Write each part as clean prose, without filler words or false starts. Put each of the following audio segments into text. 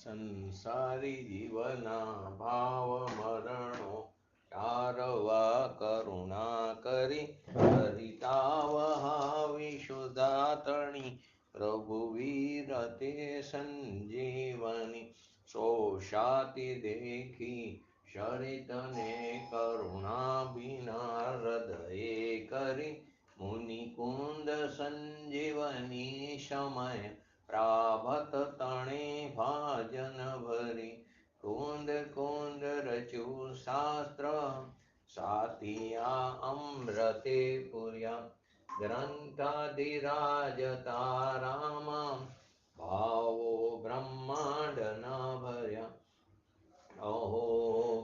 સંસારી જીવના ભાવ મરણો ચારવા કરુણા કરી હરિતાવહા વિશુદ્ધાતણી પ્રભુ વીરતે સંજીવની શોષાતિ દેખી શરિતને કરુણા બિના હૃદયે કરી મુનિ કુંદ સંજીવની સમય પ્રાભત તણે ભાજન ભરી કુંદ કુંદ રચુ શાસ્ત્ર સાતિયા અમૃતે પુર્યા ગ્રંથાધિરાજતા રામ ભાવો બ્રહ્માંડ ન ભર્યા અહો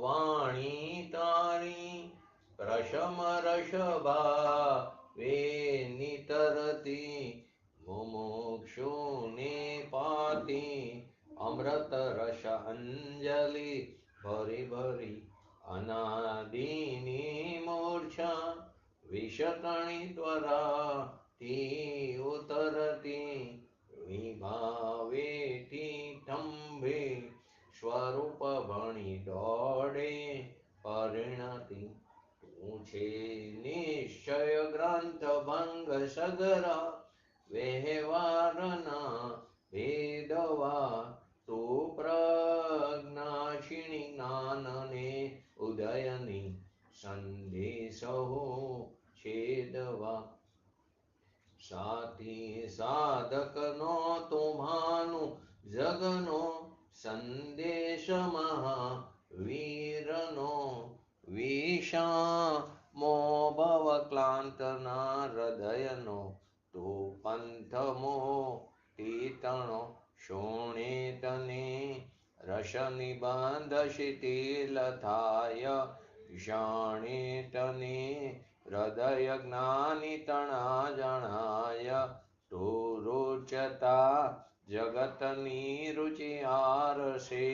વાણી તારી પ્રશમ રસભા વે નિતરતી મુમુક્ષુને પાતી અમૃત રસ અંજલિ ભરી ભરી અનાદિની મૂર્છા વિષતણી ત્વરા થી ઉતરતી વિભાવેથી થંભે સ્વરૂપ ભણી દોડે પરિણતિ પૂછે નિશ્ચય ગ્રંથ ભંગ સગરા વ્યવહારના ભેદવા તો પ્રજ્ઞાક્ષિણી જ્ઞાનને ઉદયની સંદેશો છેદવા સાથી સાધકનો તુમ્હાનું જગનો સંદેશ મહાવીરનો વિષામો ભવ ક્લાંતના હૃદયનો તો પંથમો તીતણો શોણે તને રસ નિબંધ શિથિલ થાય જાણે તને હૃદય જ્ઞાની તણા જણાય તો રોચતા જગતની રુચિ આરસે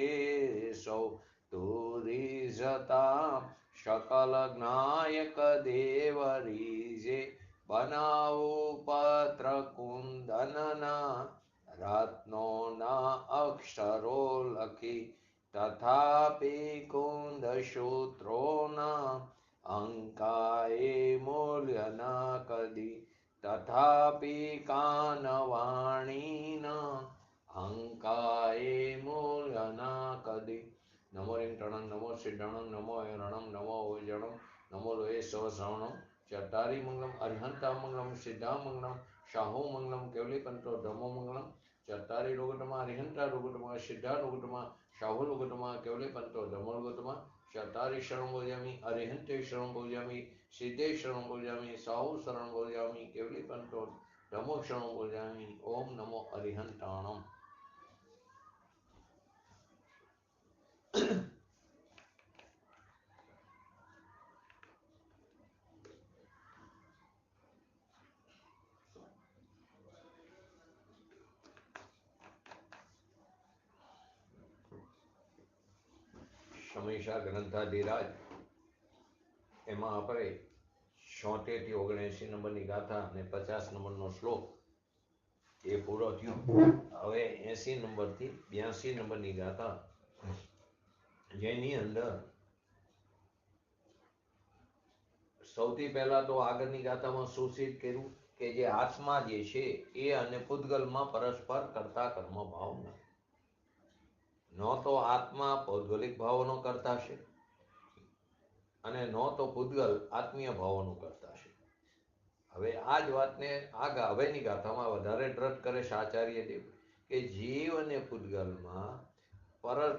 સૌ તુરી જતા શકલ જ્ઞાયક દેવ રીજે બનાવું પત્ર કુંદનના રત્નોના અક્ષરો લખી તથાપી કુંદ સૂત્રોના અંકાએ મૂલ્ય ન કદી તથાપી કાનવાણીના અંકાએ મૂલ્ય ન કદી નમો રિંગ ટણંગ નમો સિદ્ધણંગ નમો રણંગ નમો ઓજણમ નમો લોહે સવ શ્રવણમ ચટારી મંગલમ અરિહંતા મંગલમ સિદ્ધા મંગલમ શાહુ મંગલમ કેવલી કંઠો ધમો મંગલમ ચટારી રોગટમાં અરિહંતા રોગટમાં સિદ્ધા રોગટમાં શાહુ રોગટમાં કેવલી કંઠો ધમો રોગટમાં ચટારી શરણ બોલ્યામી અરિહંતે શરણ બોલ્યામી સિદ્ધે શરણ બોલ્યામી સાહુ શરણ બોલ્યામી કેવલી કંઠો ધમો શરણ બોલ્યામી ઓમ નમો અરિહંતાણમ સમીક્ષા ગ્રંથાધિરાજ એમાં આપણે 76 થી 79 નંબરની ગાથા અને 50 નંબરનો શ્લોક એ પૂરો થયો. હવે 80 નંબરથી 82 નંબરની ગાથા જેની અંદર સૌથી પહેલા તો આગળની ગાથામાં સૂચિત કર્યું કે જે આત્મા જે છે એ અને પૂતગલમાં પરસ્પર કરતા કર્મ ભાવ નથી. ન તો આત્મા પૌદ્ગલિક ભાવોનો કરતા છે અને ન તો પૂતગલ આત્મીય ભાવોનું કરતા છે. હવે આ જ વાતને હવેની ગાથામાં વધારે દ્રઢ કરે છે આચાર્ય દેવ કે જીવ અને પૂતગલમાં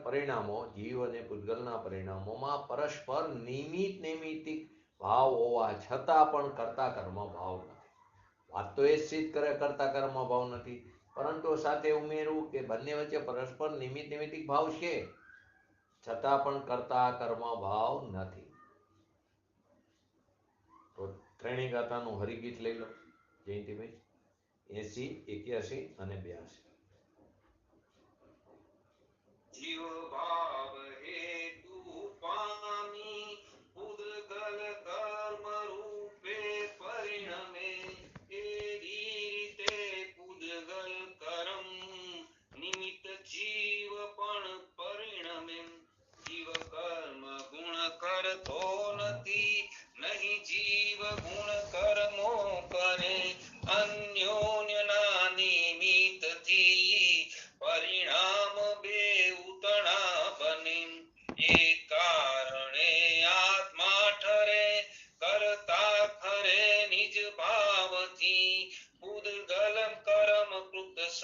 પરિણામો જીવ અને પૂતગલના પરિણામોમાં પરસ્પર નિમિત્ત નૈમિત્તિક ભાવ હોવા છતાં પણ કરતા કર્મ ભાવ નથી. વાત તો એ સિદ્ધ કરે કરતા કર્મ ભાવ નથી, પરંતુ સાથે ઉમેરવું કે બંને વચ્ચે પરસ્પર નિમિત્ત નૈમિત્તિક ભાવ છે છતાં પણ કરતા કર્મ ભાવ નથી. તો ત્રણેય ગાથાનું હરિગીત લઈ લો જયંતિભાઈ. 80, 81 અને 82. જીવ ભાવ હેતુ પામી પૂતગલ કર્મ રૂપે પરિણમે એ રીતે પૂતગલ કર્મ નિમિત્ત જીવ પણ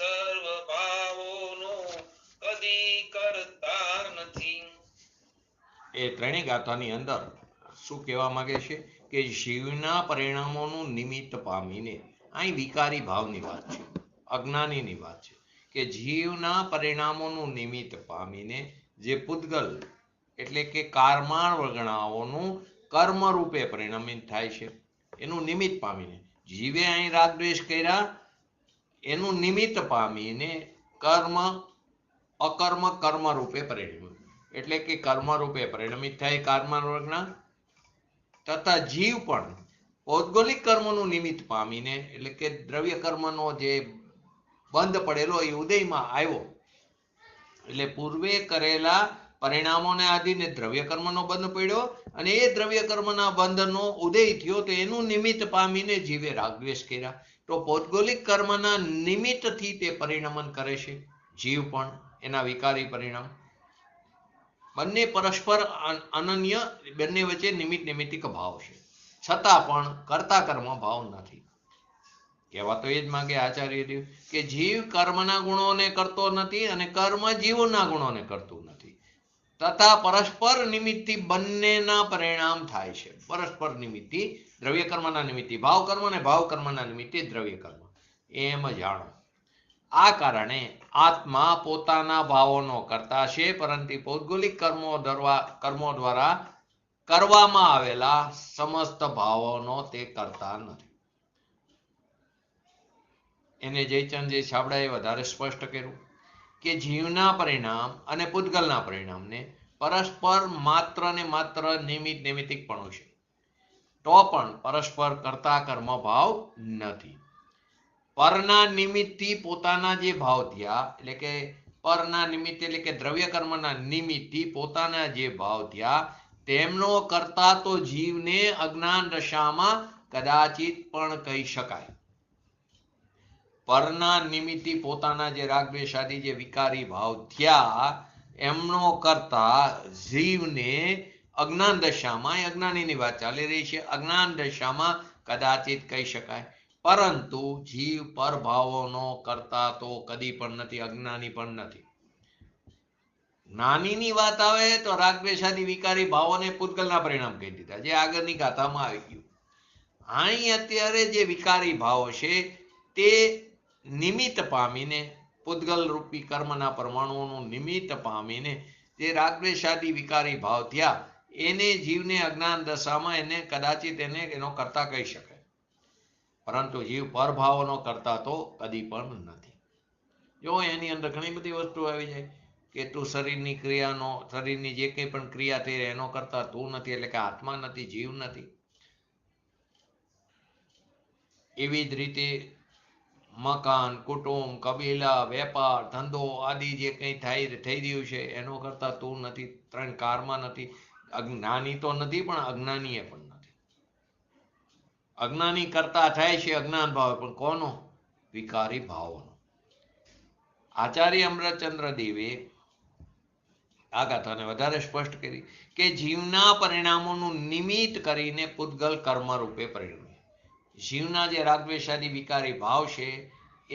સર્વ ભાવોનો કદી કરતા નથી. એ ત્રણેય ગાથાની અંદર શું કહેવા માંગે છે કે જીવના પરિણામોનું નિમિત્ત પામીને, અહીં વિકારી ભાવની વાત છે, અજ્ઞાનીની વાત છે કે જીવના પરિણામોનું નિમિત્ત પામીને જે પૂતગલ એટલે કે કારમાળ વર્ગણાઓનું કર્મ રૂપે પરિણમિત થાય છે, એનું નિમિત્ત પામીને જીવે અહીં રાગ દ્વેષ કર્યા, એનું નિમિત્ત પામીને કર્મ અકર્મ કર્મ રૂપે પરિણમ્યું, એટલે કે કર્મ રૂપે પરિણમિત થાય કારમાળ વર્ગના, તથા જીવ પણ ભૌગોલિક કર્મનું નિમિત્ત પામીને એટલે કે દ્રવ્ય કર્મનો જે બંધ પડેલો એ ઉદયમાં આવ્યો, એટલે પૂર્વે કરેલા પરિણામોને આધીને દ્રવ્ય કર્મનો બંધ પડ્યો અને એ દ્રવ્ય કર્મના બંધનો ઉદય થયો, તો એનું નિમિત્ત પામીને જીવે રાગદ્વેષ કર્યા. તો ભૌગોલિક કર્મના નિમિત્તથી તે પરિણમન કરે છે જીવ પણ, એના વિકારી પરિણામ બંને પરસ્પર અનન્ય, બંને વચ્ચે નિમિત્ત નિમિત્તિક ભાવ છે, છતાં પણ કર્તા કર્મ ભાવ નથી. કહેવા તો એ જ માંગે આચાર્યદેવ કે જીવ કર્મના ગુણોને કરતો નથી અને કર્મ જીવના ગુણોને કરતું નથી, તથા પરસ્પર નિમિત્તથી બંનેના પરિણામ થાય છે. પરસ્પર નિમિત્તથી દ્રવ્ય કર્મના નિમિત્તે ભાવ કર્મ અને ભાવ કર્મના નિમિત્તે દ્રવ્ય કર્મ, એમ જાણો. આ કારણે આત્મા પોતાના ભાવોનો કરતા છે, પરંતુ ભૌગોલિક કર્મો દ્વારા કરવામાં આવેલા સમસ્ત ભાવોનો તે કરતા નથી. એને જયચંદજી છાબડાએ વધારે સ્પષ્ટ કર્યું કે જીવના પરિણામ અને પૂતગલના પરિણામને પરસ્પર માત્ર ને માત્ર નિમિત્ત નિમિત્તિકપણું છે, તો પણ પરસ્પર કરતા કર્મ ભાવ નથી. પરના નિમિત્તથી પોતાના જે ભાવ થયા, એટલે કે પરના નિમિત્ત એટલે કે દ્રવ્ય કર્મના નિમિત્તથી પોતાના જે ભાવ થયા, તેમનો કરતા તો જીવને અજ્ઞાન દશામાં કદાચિત પણ કહી શકાય. પરના નિમિત્તે પોતાના જે રાગદ્વેષ આદિ જે વિકારી ભાવ થયા, એમનો કરતા જીવને અજ્ઞાન દશામાં, અજ્ઞાનીની વાત ચાલી રહી છે, અજ્ઞાન દશામાં કદાચિત કહી શકાય. પરંતુ જીવ પરભાવોનો કરતા તો કદી પણ નથી, અજ્ઞાની પણ નથી. જ્ઞાનીની વાત આવે તો રાગદ્વેષ આદિ વિકારી ભાવોને પૂતગલના પરિણામ કહી દીધા, જે આગળની ગાથામાં આવી ગયું. અહીં અત્યારે જે વિકારી ભાવો છે તે નિમિત્ત પામીને, પૂતગલ રૂપી કર્મના પરમાણુઓનું નિમિત્ત પામીને જે રાગદ્વેષ આદિ વિકારી ભાવ થયા, એને જીવને અજ્ઞાન દશામાં એને કદાચિત એનો કરતા કહી શકાય, પરંતુ જીવ પરભાવોનો કરતા તો કદી પણ નથી. જો એની અંદર ઘણી બધી વસ્તુ આવી જાય કે તું શરીરની ક્રિયાનો, શરીરની જે કંઈ પણ ક્રિયા થઈ એનો કરતા તું નથી, એટલે કે આત્મા નથી, જીવ નથી. એવી જ રીતે મકાન, કુટુંબ, કબીલા, વેપાર, ધંધો આદિ જે કંઈ થઈ રહ્યું છે એનો કરતા તું નથી, ત્રણ કારમાં નથી. અજ્ઞાની તો નથી પણ અજ્ઞાનીએ પણ નથી. અજ્ઞાની કરતા થાય છે અજ્ઞાન ભાવ, પણ કોનો? વિકારી ભાવોનો. આચાર્ય અમૃતચંદ્ર દેવે આ ગાથાને વધારે સ્પષ્ટ કરી કે જીવના પરિણામોનું નિમિત્ત કરીને પૂતગલ કર્મ રૂપે પરિણમે. જીવના જે રાગદ્વેષાદી વિકારી ભાવ છે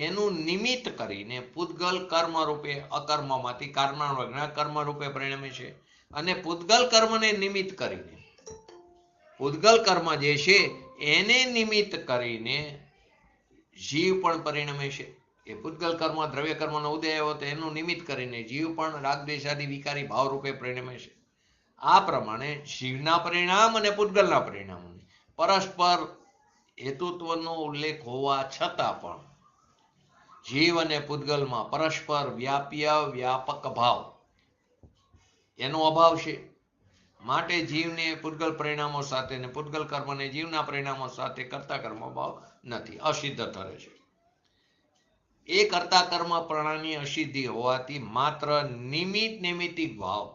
એનું નિમિત્ત કરીને પૂતગલ કર્મ રૂપે અકર્મમાંથી કારમાળ વર્ગના કર્મ રૂપે પરિણમે છે, અને પૂતગલ કર્મને નિમિત્ત કરીને, પૂતગલ કર્મ જે છે એને નિમિત્ત કરીને જીવ પણ પરિણમે છે. એ પૂતગલ કર્મ દ્રવ્ય કર્મનો ઉદય આવ્યો તો એનું નિમિત્ત કરીને જીવ પણ રાગદ્વેષાદી વિકારી ભાવ રૂપે પરિણમે છે. આ પ્રમાણે જીવના પરિણામ અને પૂતગલના પરિણામોને પરસ્પર હેતુત્વનો ઉલ્લેખ હોવા છતાં પણ જીવ અને પૂતગલમાં પરસ્પર વ્યાપ્ય વ્યાપક ભાવ એનો અભાવ છે. માટે જીવને પૂતગલ પરિણામો સાથે અને પૂતગલ કર્મને જીવના પરિણામો સાથે કરતા કર્મ ભાવ નથી, અસિદ્ધ ઠરે છે. એ કરતા કર્મ પ્રણાની અસિદ્ધિ હોવાથી માત્ર નિમિત્ત નિમિત્તિક ભાવ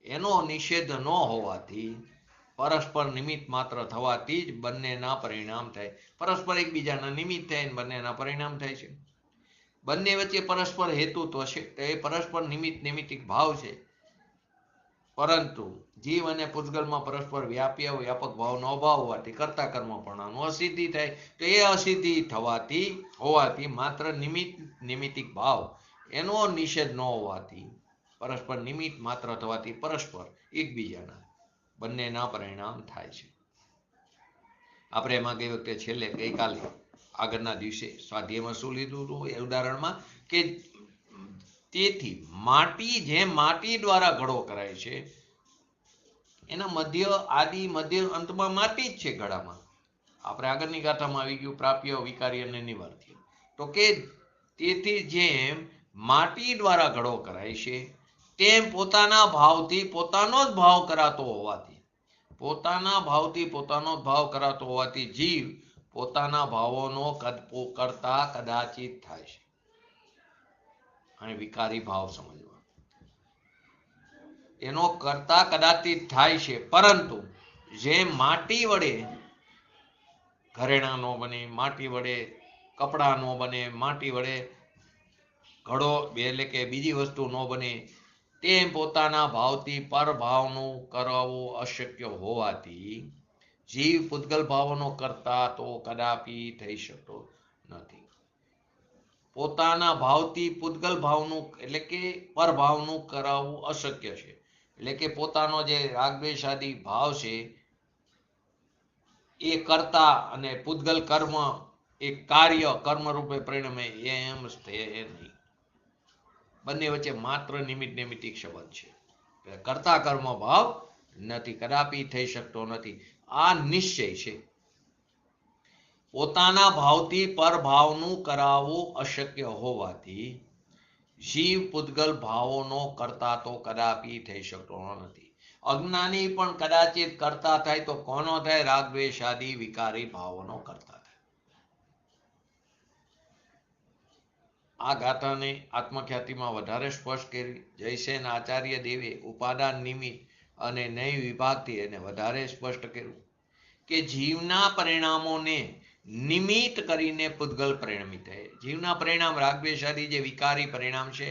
એનો નિષેધ ન હોવાથી પરસ્પર નિમિત્ત માત્ર થવાથી જ બંનેના પરિણામ થાય. પરસ્પર એકબીજાના નિમિત્ત થાય બંનેના પરિણામ થાય છે. બંને વચ્ચે પરસ્પર હેતુત્વ છે, તો એ પરસ્પર નિમિત્ત નિમિત્તિક ભાવ છે. પરંતુ જીવ અને પૂતગલમાં પરસ્પર વ્યાપક ભાવનો અભાવ હોવાથી કર્તા કર્મપણાનું અસિદ્ધિ થાય. તો એ અસિદ્ધિ હોવાથી માત્ર નિમિત્તિક ભાવ એનો નિષેધ ન હોવાથી પરસ્પર નિમિત્ત માત્ર થવાથી પરસ્પર એકબીજાના બંનેના પરિણામ થાય છે. આપણે એમાં ગઈ વખતે છેલ્લે ગઈકાલે આગળના દિવસે સ્વાધ્યાયમાં શું લીધું હતું એ ઉદાહરણમાં કે તેથી માટી દ્વારા ઘડો કરાય છે એના મધ્ય અંતમાં માટી જ છે ઘડામાં. આપણે આગળની ગાથામાં આવી ગયું પ્રાપ્ય વિકારી અને નિવાર્ય. તો કે તેથી જેમ માટી દ્વારા ઘડો કરાય છે તેમ પોતાના ભાવથી પોતાનો જ ભાવ કરાતો હોવાથી જીવ પોતાના ભાવોનો કરતા કદાચિત થાય છે. અને વિકારી ભાવ સમજવા એનો કરતા કદાચિત થાય છે. પરંતુ જે માટી વડે ઘરેણાં નો બને, માટી વડે કપડાં નો બને, માટી વડે ઘડો એટલે કે બીજી વસ્તુ નો બને, તેમ પોતાના ભાવથી પરભાવનું કરાવવું અશક્ય હોવાથી જીવ પૂતગલ ભાવોનો કરતા તો કદાપી થઈ શકતો નથી. પોતાના ભાવથી પૂતગલ ભાવનું એટલે કે પરભાવનું કરાવવું અશક્ય છે. એટલે કે પોતાનો જે રાગદ્વેષ આદિ ભાવ છે એ કરતા અને પૂતગલ કર્મ એ કાર્ય કર્મ રૂપે પરિણમે એમ નહીં. બંને વચ્ચે માત્ર નિમિત્તિક સંબંધ છે. કરતા કર્મ ભાવ નથી, કદાપી થઈ શકતો નથી. આ નિશ્ચય છે. પોતાના ભાવથી પરભાવનું કરાવવું અશક્ય હોવાથી જીવ પૂતગલ ભાવોનો કરતા તો કદાપી થઈ શકતો નથી. અજ્ઞાની પણ કદાચિત કરતા થાય તો કોનો થાય? રાગદ્વેષ આદિ વિકારી ભાવોનો કરતા થાય. આ ગાથાને આત્મખ્યાતિમાં વધારે સ્પષ્ટ કરી જયસેન આચાર્ય દેવે ઉપાદાન નિમિત્ત અને નય વિભાગથી એને વધારે સ્પષ્ટ કર્યું કે જીવના પરિણામોને નિમિત્ત કરીને પૂતગલ પરિણમિત થાય. જીવના પરિણામ રાગદ્વેષ આદિ જે વિકારી પરિણામ છે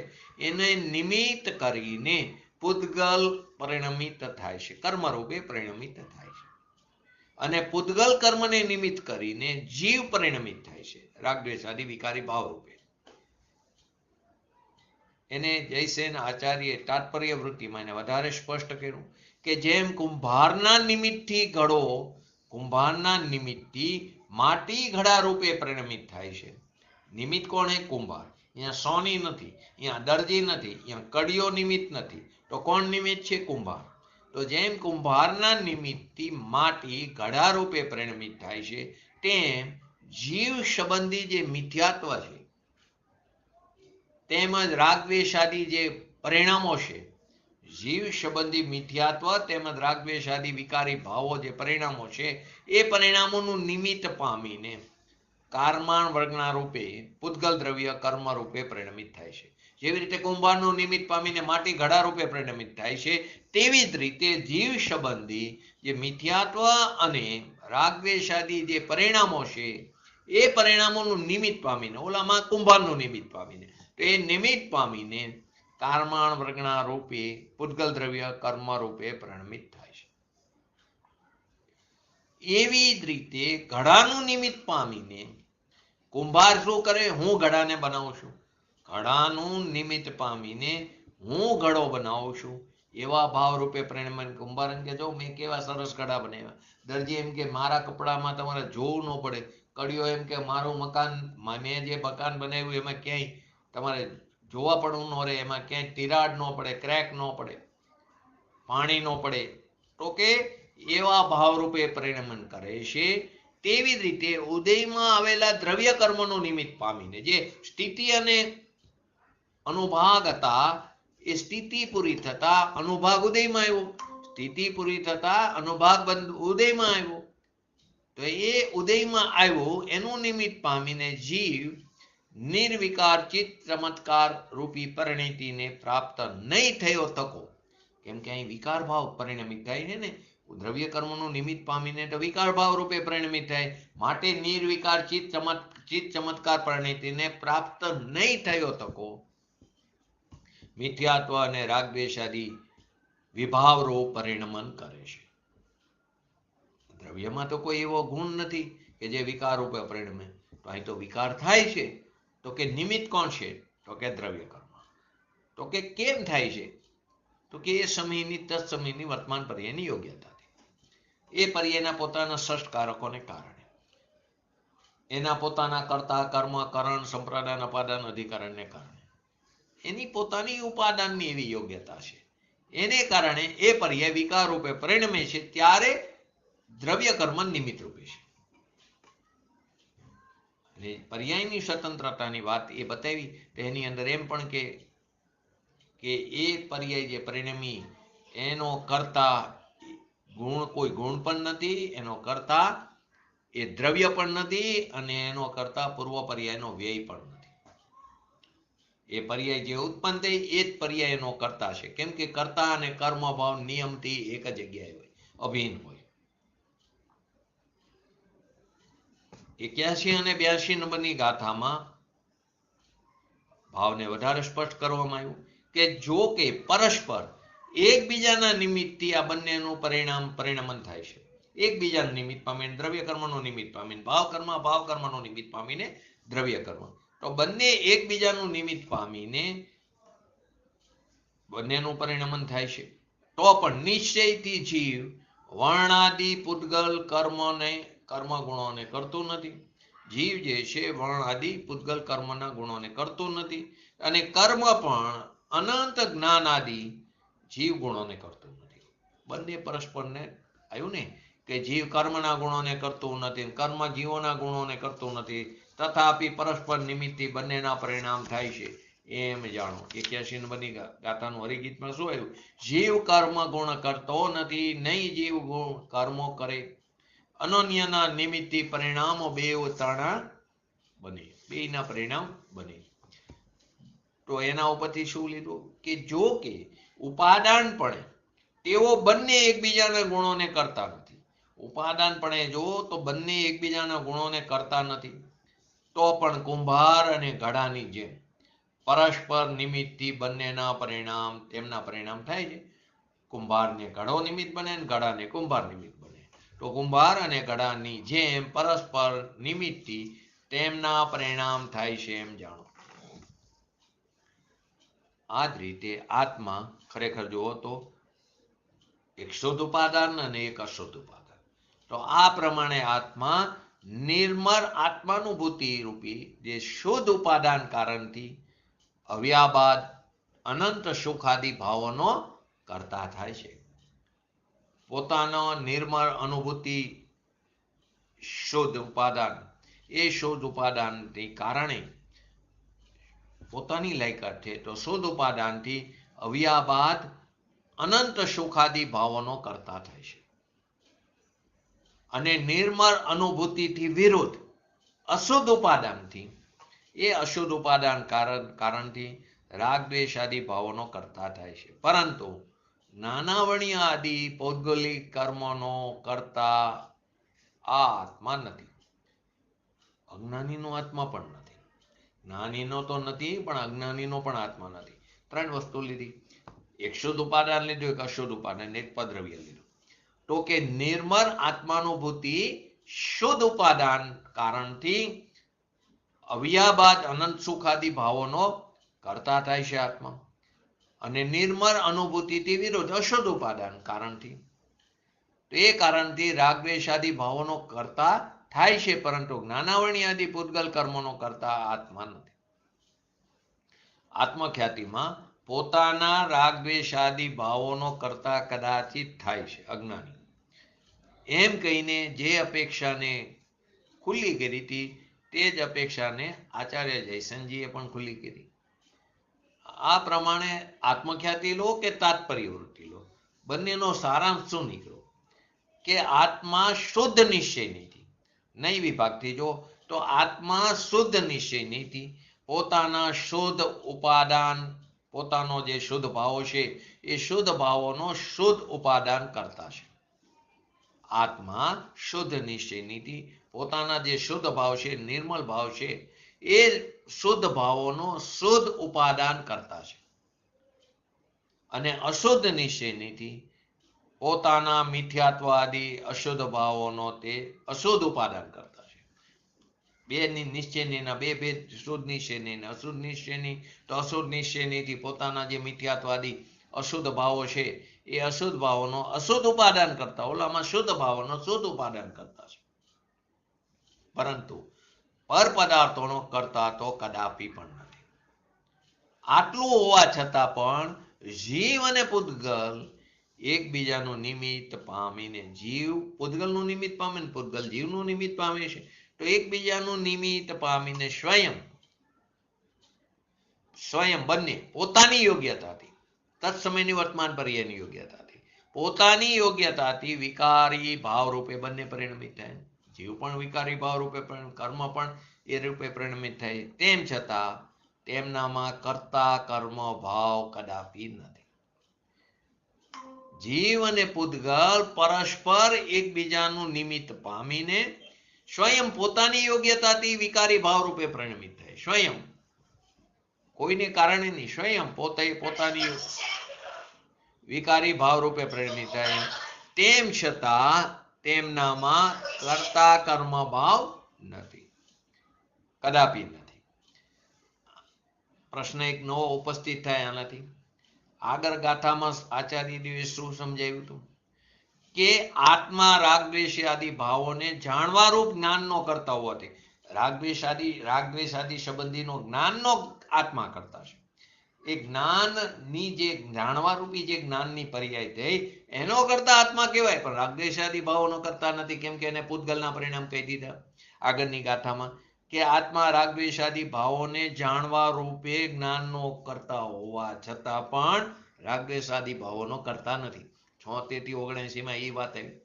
એને નિમિત્ત કરીને પૂતગલ પરિણમિત થાય છે, કર્મરૂપે પરિણમિત થાય છે. અને પૂતગલ કર્મને નિમિત્ત કરીને જીવ પરિણમિત થાય છે રાગદ્વેષ આદિ વિકારી ભાવ રૂપે. એને જયસેન આચાર્ય તાત્પર્ય વૃત્તિમાં એને વધારે સ્પષ્ટ કર્યું કે જેમ કુંભારના નિમિત્તથી માટી ઘડા રૂપે પરિણમિત થાય છે. નિમિત્ત કોણ હે? કુંભાર. અહીંયા સોની નથી, અહીંયા દરજી નથી, અહીંયા કડીઓ નિમિત્ત નથી. તો કોણ નિમિત્ત છે? કુંભાર. તો જેમ કુંભારના નિમિત્તથી માટી ઘડા રૂપે પરિણમિત થાય છે તેમ જીવ સંબંધી જે મિથ્યાત્વ છે તેમજ રાગદ્વેષ આદિ જે પરિણામો છે, જીવ સંબંધી મિથ્યાત્વ તેમજ રાગદ્વેષ આદિ વિકારી ભાવો જે પરિણામો છે એ પરિણામોનું નિમિત્ત પામીને કારમાણ વર્ગના રૂપે પૂતગલ દ્રવ્ય કર્મ રૂપે પરિણમિત થાય છે. જેવી રીતે કુંભારનું નિમિત્ત પામીને માટી ઘડા રૂપે પરિણમિત થાય છે તેવી જ રીતે જીવ સંબંધી જે મિથ્યાત્વ અને રાગદ્વેષ આદિ જે પરિણામો છે એ પરિણામોનું નિમિત્ત પામીને ઓલામાં કુંભારનું નિમિત્ત પામીને તો એ નિમિત્ત પામીને કારમાણ વર્ગના રૂપે પૂતગલ દ્રવ્ય કર્મ રૂપે પરિણમિત થાય છે. એવી જ રીતે ઘડાનું નિમિત્ત પામીને કુંભાર શું કરે? હું ઘડાને બનાવું છું. ઘડાનું નિમિત્ત પામીને હું ઘડો બનાવું છું એવા ભાવ રૂપે પરિણમે કુંભાર એમ કે જો મેં કેવા સરસ ઘડા બનાવ્યા. દરજી એમ કે મારા કપડામાં તમારે જોવું ન પડે. કડીઓ એમ કે મારું મકાન, મેં જે મકાન બનાવ્યું એમાં ક્યાંય તમારે જોવા પડવું ન રહે, એમાં ક્યાંય તિરાડ ન પડે, ક્રેક ન પડે, પાણી ન પડે. તો કે એવા ભાવરૂપે પરિણમન કરે છે. તેવી જ રીતે ઉદયમાં આવેલા દ્રવ્ય કર્મનું નિમિત્ત પામીને જે સ્થિતિ અને અનુભાગ હતા એ સ્થિતિ પૂરી થતા અનુભાગ ઉદયમાં આવ્યો, સ્થિતિ પૂરી થતા અનુભાગ ઉદયમાં આવ્યો. તો એ ઉદયમાં આવ્યો એનું નિમિત્ત પામીને જીવ નિર્વિકાર ચિત્ત ચમત્કાર રૂપી પરિણીતિને પ્રાપ્ત નહીં થયો થકો. કેમ કે અહીં વિકાર ભાવ પરિણમિત થાય છે ને, દ્રવ્ય કર્મનું નિમિત્ત પામીને તો વિકાર ભાવ રૂપે પરિણમિત થાય, માટે નિર્વિકાર ચિત્ત ચમત્કાર પરિણીતિને પ્રાપ્ત નહીં થયો થકો. મિથ્યાત્વ અને રાગદ્વેષ આદિ વિભાવરૂપ પરિણમન કરે છે. દ્રવ્યમાં તો કોઈ એવો ગુણ નથી કે જે વિકાર રૂપે પરિણમે. તો અહીં તો વિકાર થાય છે, તો કે નિમિત્ત કોણ છે? તો કે દ્રવ્ય કર્મ. તો કે કેમ થાય છે? તો કે એ સમયની તત્સમયની વર્તમાન પર્યાયની યોગ્યતાથી, એ પર્યાયના પોતાના ષષ્ઠકારકોને કારણે, એના પોતાના કર્તા કર્મ કરણ સંપ્રદાન અપાદાન અધિકરણને કારણે, એની પોતાની ઉપાદાનની એવી યોગ્યતા છે. એને કારણે એ પર્યાય વિકાર રૂપે પરિણમે છે, ત્યારે દ્રવ્ય કર્મ નિમિત્ત રૂપે છે. અને પર્યાયની સ્વતંત્રતાની વાત એ બતાવી. તો એની અંદર એમ પણ કે એ પર્યાય જે પરિણમી એનો કરતા ગુણ, કોઈ ગુણ પણ નથી, એનો કરતા એ દ્રવ્ય પણ નથી, અને એનો કરતા પૂર્વ પર્યાયનો વ્યય પણ નથી. એ પર્યાય જે ઉત્પન્ન થઈ એ જ પર્યાયનો કરતા છે. કેમ કે કર્તા અને કર્મ ભાવ નિયમથી એક જ જગ્યાએ હોય, અભિન્ન હોય. 81 અને 82 નંબરની ગાથામાં ભાવને વધારે સ્પષ્ટ કરવામાં આવ્યું કે જો કે પરસ્પર એકબીજાના નિમિત્તથી આ બંનેનું પરિણમન થાય છે. એકબીજાનું નિમિત્ત પામીને દ્રવ્ય કર્મનું નિમિત્ત પામીને ભાવ કર્મનું નિમિત્ત પામીને દ્રવ્ય કર્મ. તો બંને એકબીજાનું નિમિત્ત પામીને બંનેનું પરિણમન થાય છે. તો પણ નિશ્ચયથી જીવ વર્ણાદિ પૂતગલ કર્મ ગુણોને કરતું નથી. જીવ જે છે વર્ણ આદિ પૂતગલ કર્મના ગુણોને કરતું નથી, અને કર્મ પણ અનંત જ્ઞાન આદિ જીવ ગુણોને કરતું નથી. બંને પરસ્પરને આવ્યું ને કે જીવ કર્મના ગુણોને કરતું નથી, કર્મ જીવોના ગુણોને કરતું નથી, તથાપિ પરસ્પર નિમિત્તથી બંનેના પરિણામ થાય છે. એમ જાણો. 81 નંબરની ગાથાનું હરિગીતમાં શું આવ્યું? જીવ કર્મ ગુણ કરતો નથી, નહીં જીવ ગુણ કર્મો કરે. અનન્યના નિમિત્તિ પરિણામો બેવ ત્રણ બને, બેના પરિણામ બને. તો એના ઉપરથી શું લીધું કે જો કે ઉપાદાનપણે તેઓ બંને એકબીજાના ગુણોને કરતા નથી. ઉપાદાનપણે જો તો બંને એકબીજાના ગુણોને કરતા નથી. તો પણ કુંભાર અને ઘડાની જેમ પરસ્પર નિમિત્તથી બંનેના પરિણામ, તેમના પરિણામ થાય છે. કુંભારને ઘડો નિમિત્ત બને, ઘડાને કુંભાર નિમિત્ત બને. તો કુંભાર અને ઘડાની જેમ પરસ્પર નિમિત્તથી તેમના પરિણામ થાય છે. એમ જાણો. આ જ રીતે આત્મા ખરેખર જુઓ તો એક શુદ્ધ ઉપાદાન અને એક અશુદ્ધ ઉપાદાન. તો આ પ્રમાણે આત્મા નિર્મળ આત્માનુભૂતિ રૂપી જે શુદ્ધ ઉપાદાન કારણથી અવ્યાબાદ અનંત સુખાદી ભાવોનો કરતા થાય છે. પોતાનો નિર્મળ અનુભૂતિ શુદ્ધ ઉપાદાન, એ શુદ્ધ ઉપાદાનથી કારણે પોતાની લાયકાત છે. તો શુદ્ધ ઉપાદાનથી અવ્યાબાદ અનંત સુખાદી ભાવોનો કરતા થાય છે. અને નિર્મળ અનુભૂતિથી વિરુદ્ધ અશુદ્ધ ઉપાદાનથી, એ અશુદ્ધ ઉપાદાન કારણથી રાગ દ્વેષ આદિ ભાવોનો કરતા થાય છે. પરંતુ નાનાવણીય આદિ પૌદ્ગલિક કર્મનો કરતા આ આત્મા નથી. અજ્ઞાનીનો આત્મા પણ નથી. જ્ઞાનીનો તો નથી, પણ અજ્ઞાનીનો પણ આત્મા નથી. ત્રણ વસ્તુ લીધી. એક શુદ્ધ ઉપાદાન લીધું, એક અશુદ્ધ ઉપાદાન, એક પદ્રવ્ય લીધું. તો કે નિર્મળ આત્માનુભૂતિ શુદ્ધ ઉપાદાન કારણથી અવ્યાબાદ અનંત સુખાદી ભાવોનો કરતા થાય છે આત્મા. અને નિર્મળ અનુભૂતિથી વિરુદ્ધ અશુદ્ધ ઉપાદાન કારણથી, તો એ કારણથી રાગ દ્વેષ આદિ ભાવોનો કરતા થાય છે. પરંતુ જ્ઞાનાવરણી આદિ પૂતગલ કર્મોનો કરતા આત્મા નથી. આત્મખ્યાતિમાં પોતાના રાગ દ્વેષ આદિ ભાવોનો કરતા કદાચિત થાય છે અજ્ઞાની. એમ કહીને જે અપેક્ષાને ખુલ્લી કરી હતી તે જ અપેક્ષાને આચાર્ય જયસનજીએ પણ ખુલ્લી કરી. આ પ્રમાણે આત્મખ્યાતિ લો કે તાત્પર્ય વૃત્તિ લો, બંનેનો સારાંશ શું નીકળ્યો કે આત્મા શુદ્ધ નિશ્ચય નથી. નહીં વિભાગથી જો તો આત્મા શુદ્ધ નિશ્ચય નથી. પોતાના શુદ્ધ ઉપાદાન, પોતાનો જે શુદ્ધ ભાવો છે એ શુદ્ધ ભાવોનો શુદ્ધ ઉપાદાન કરતા છે. આત્મા શુદ્ધ નિશ્ચય નીતિ, પોતાના જે શુદ્ધ ભાવ છે, નિર્મળ ભાવ છે, એ શુદ્ધ ભાવોનો શુદ્ધ ઉપાદાન કરતા છે. અને અશુદ્ધ નિશ્ચયનીથી પોતાના મિથ્યાત્વ આદિ અશુદ્ધ ભાવોનો તે અશુદ્ધ ઉપાદાન કરતા છે. બે નિશ્ચયનીના બે ભેદ, શુદ્ધ નિશ્ચયની ને અશુદ્ધ નિશ્ચયની. તો અશુદ્ધ નિશ્ચયનીથી પોતાના જે મિથ્યાત્વાદી અશુદ્ધ ભાવો છે એ અશુદ્ધ ભાવોનો અશુદ્ધ ઉપાદાન કરતા, ઓલામાં શુદ્ધ ભાવોનો શુદ્ધ ઉપાદાન કરતા છે. પરંતુ પર પદાર્થોનો કરતા તો કદાપી પણ નથી. આટલું હોવા છતાં પણ જીવ અને પૂતગલ એકબીજાનું નિમિત્ત પામીને, જીવ પૂતગલનું નિમિત્ત પામે ને પૂતગલ જીવનું નિમિત્ત પામે છે. તો એકબીજાનું નિમિત્ત પામીને સ્વયં બંને પોતાની યોગ્યતાથી, તત્સમયની વર્તમાન પર્યાયની યોગ્યતાથી, પોતાની યોગ્યતાથી વિકારી ભાવ રૂપે બંને પરિણમિત થાય. જીવ પણ વિકારી ભાવ રૂપે, કર્મ પણ એ રૂપે પરિણમિત થાય. તેમ છતાં તેમનામાં કર્તા કર્મ ભાવ કદાપી નથી. જીવ અને પૂતગલ પરસ્પર એકબીજાનું નિમિત્ત પામીને સ્વયં પોતાની યોગ્યતાથી વિકારી ભાવ રૂપે પરિણમિત થાય. સ્વયં, કોઈને કારણે નહીં, સ્વયં પોતાની વિકારી ભાવ રૂપે પરિણમિત થાય. તેમ છતાં તેમનામાં કર્તા કર્મ ભાવ નથી, કદાપી નથી. પ્રશ્ન એક નવો ઉપસ્થિત થાય આનાથી. આગળ ગાથામાં આચાર્યદેવે શું સમજાવ્યું હતું કે આત્મા રાગદ્વેષ આદિ ભાવોને જાણવા રૂપ જ્ઞાનનો કરતા હોવાથી, રાગદ્વેષ આદિ સંબંધીનો જ્ઞાનનો આત્મા કરતા છે. એ જ્ઞાનની જે જાણવા રૂપી જે જ્ઞાનની પર્યાય થઈ એનો કરતા આત્મા કહેવાય, પણ રાગદ્વેષ આદિ ભાવોનો કરતા નથી. કેમ કે એને પૂતગલના પરિણામ કહી દીધા આગળની ગાથામાં કે આત્મા રાગદ્વેષ આદિ ભાવોને જાણવા રૂપે જ્ઞાનનો કરતા હોવા છતાં પણ રાગદ્વેષ આદિ ભાવોનો કરતા નથી. 76 થી 79 એ વાત આવી.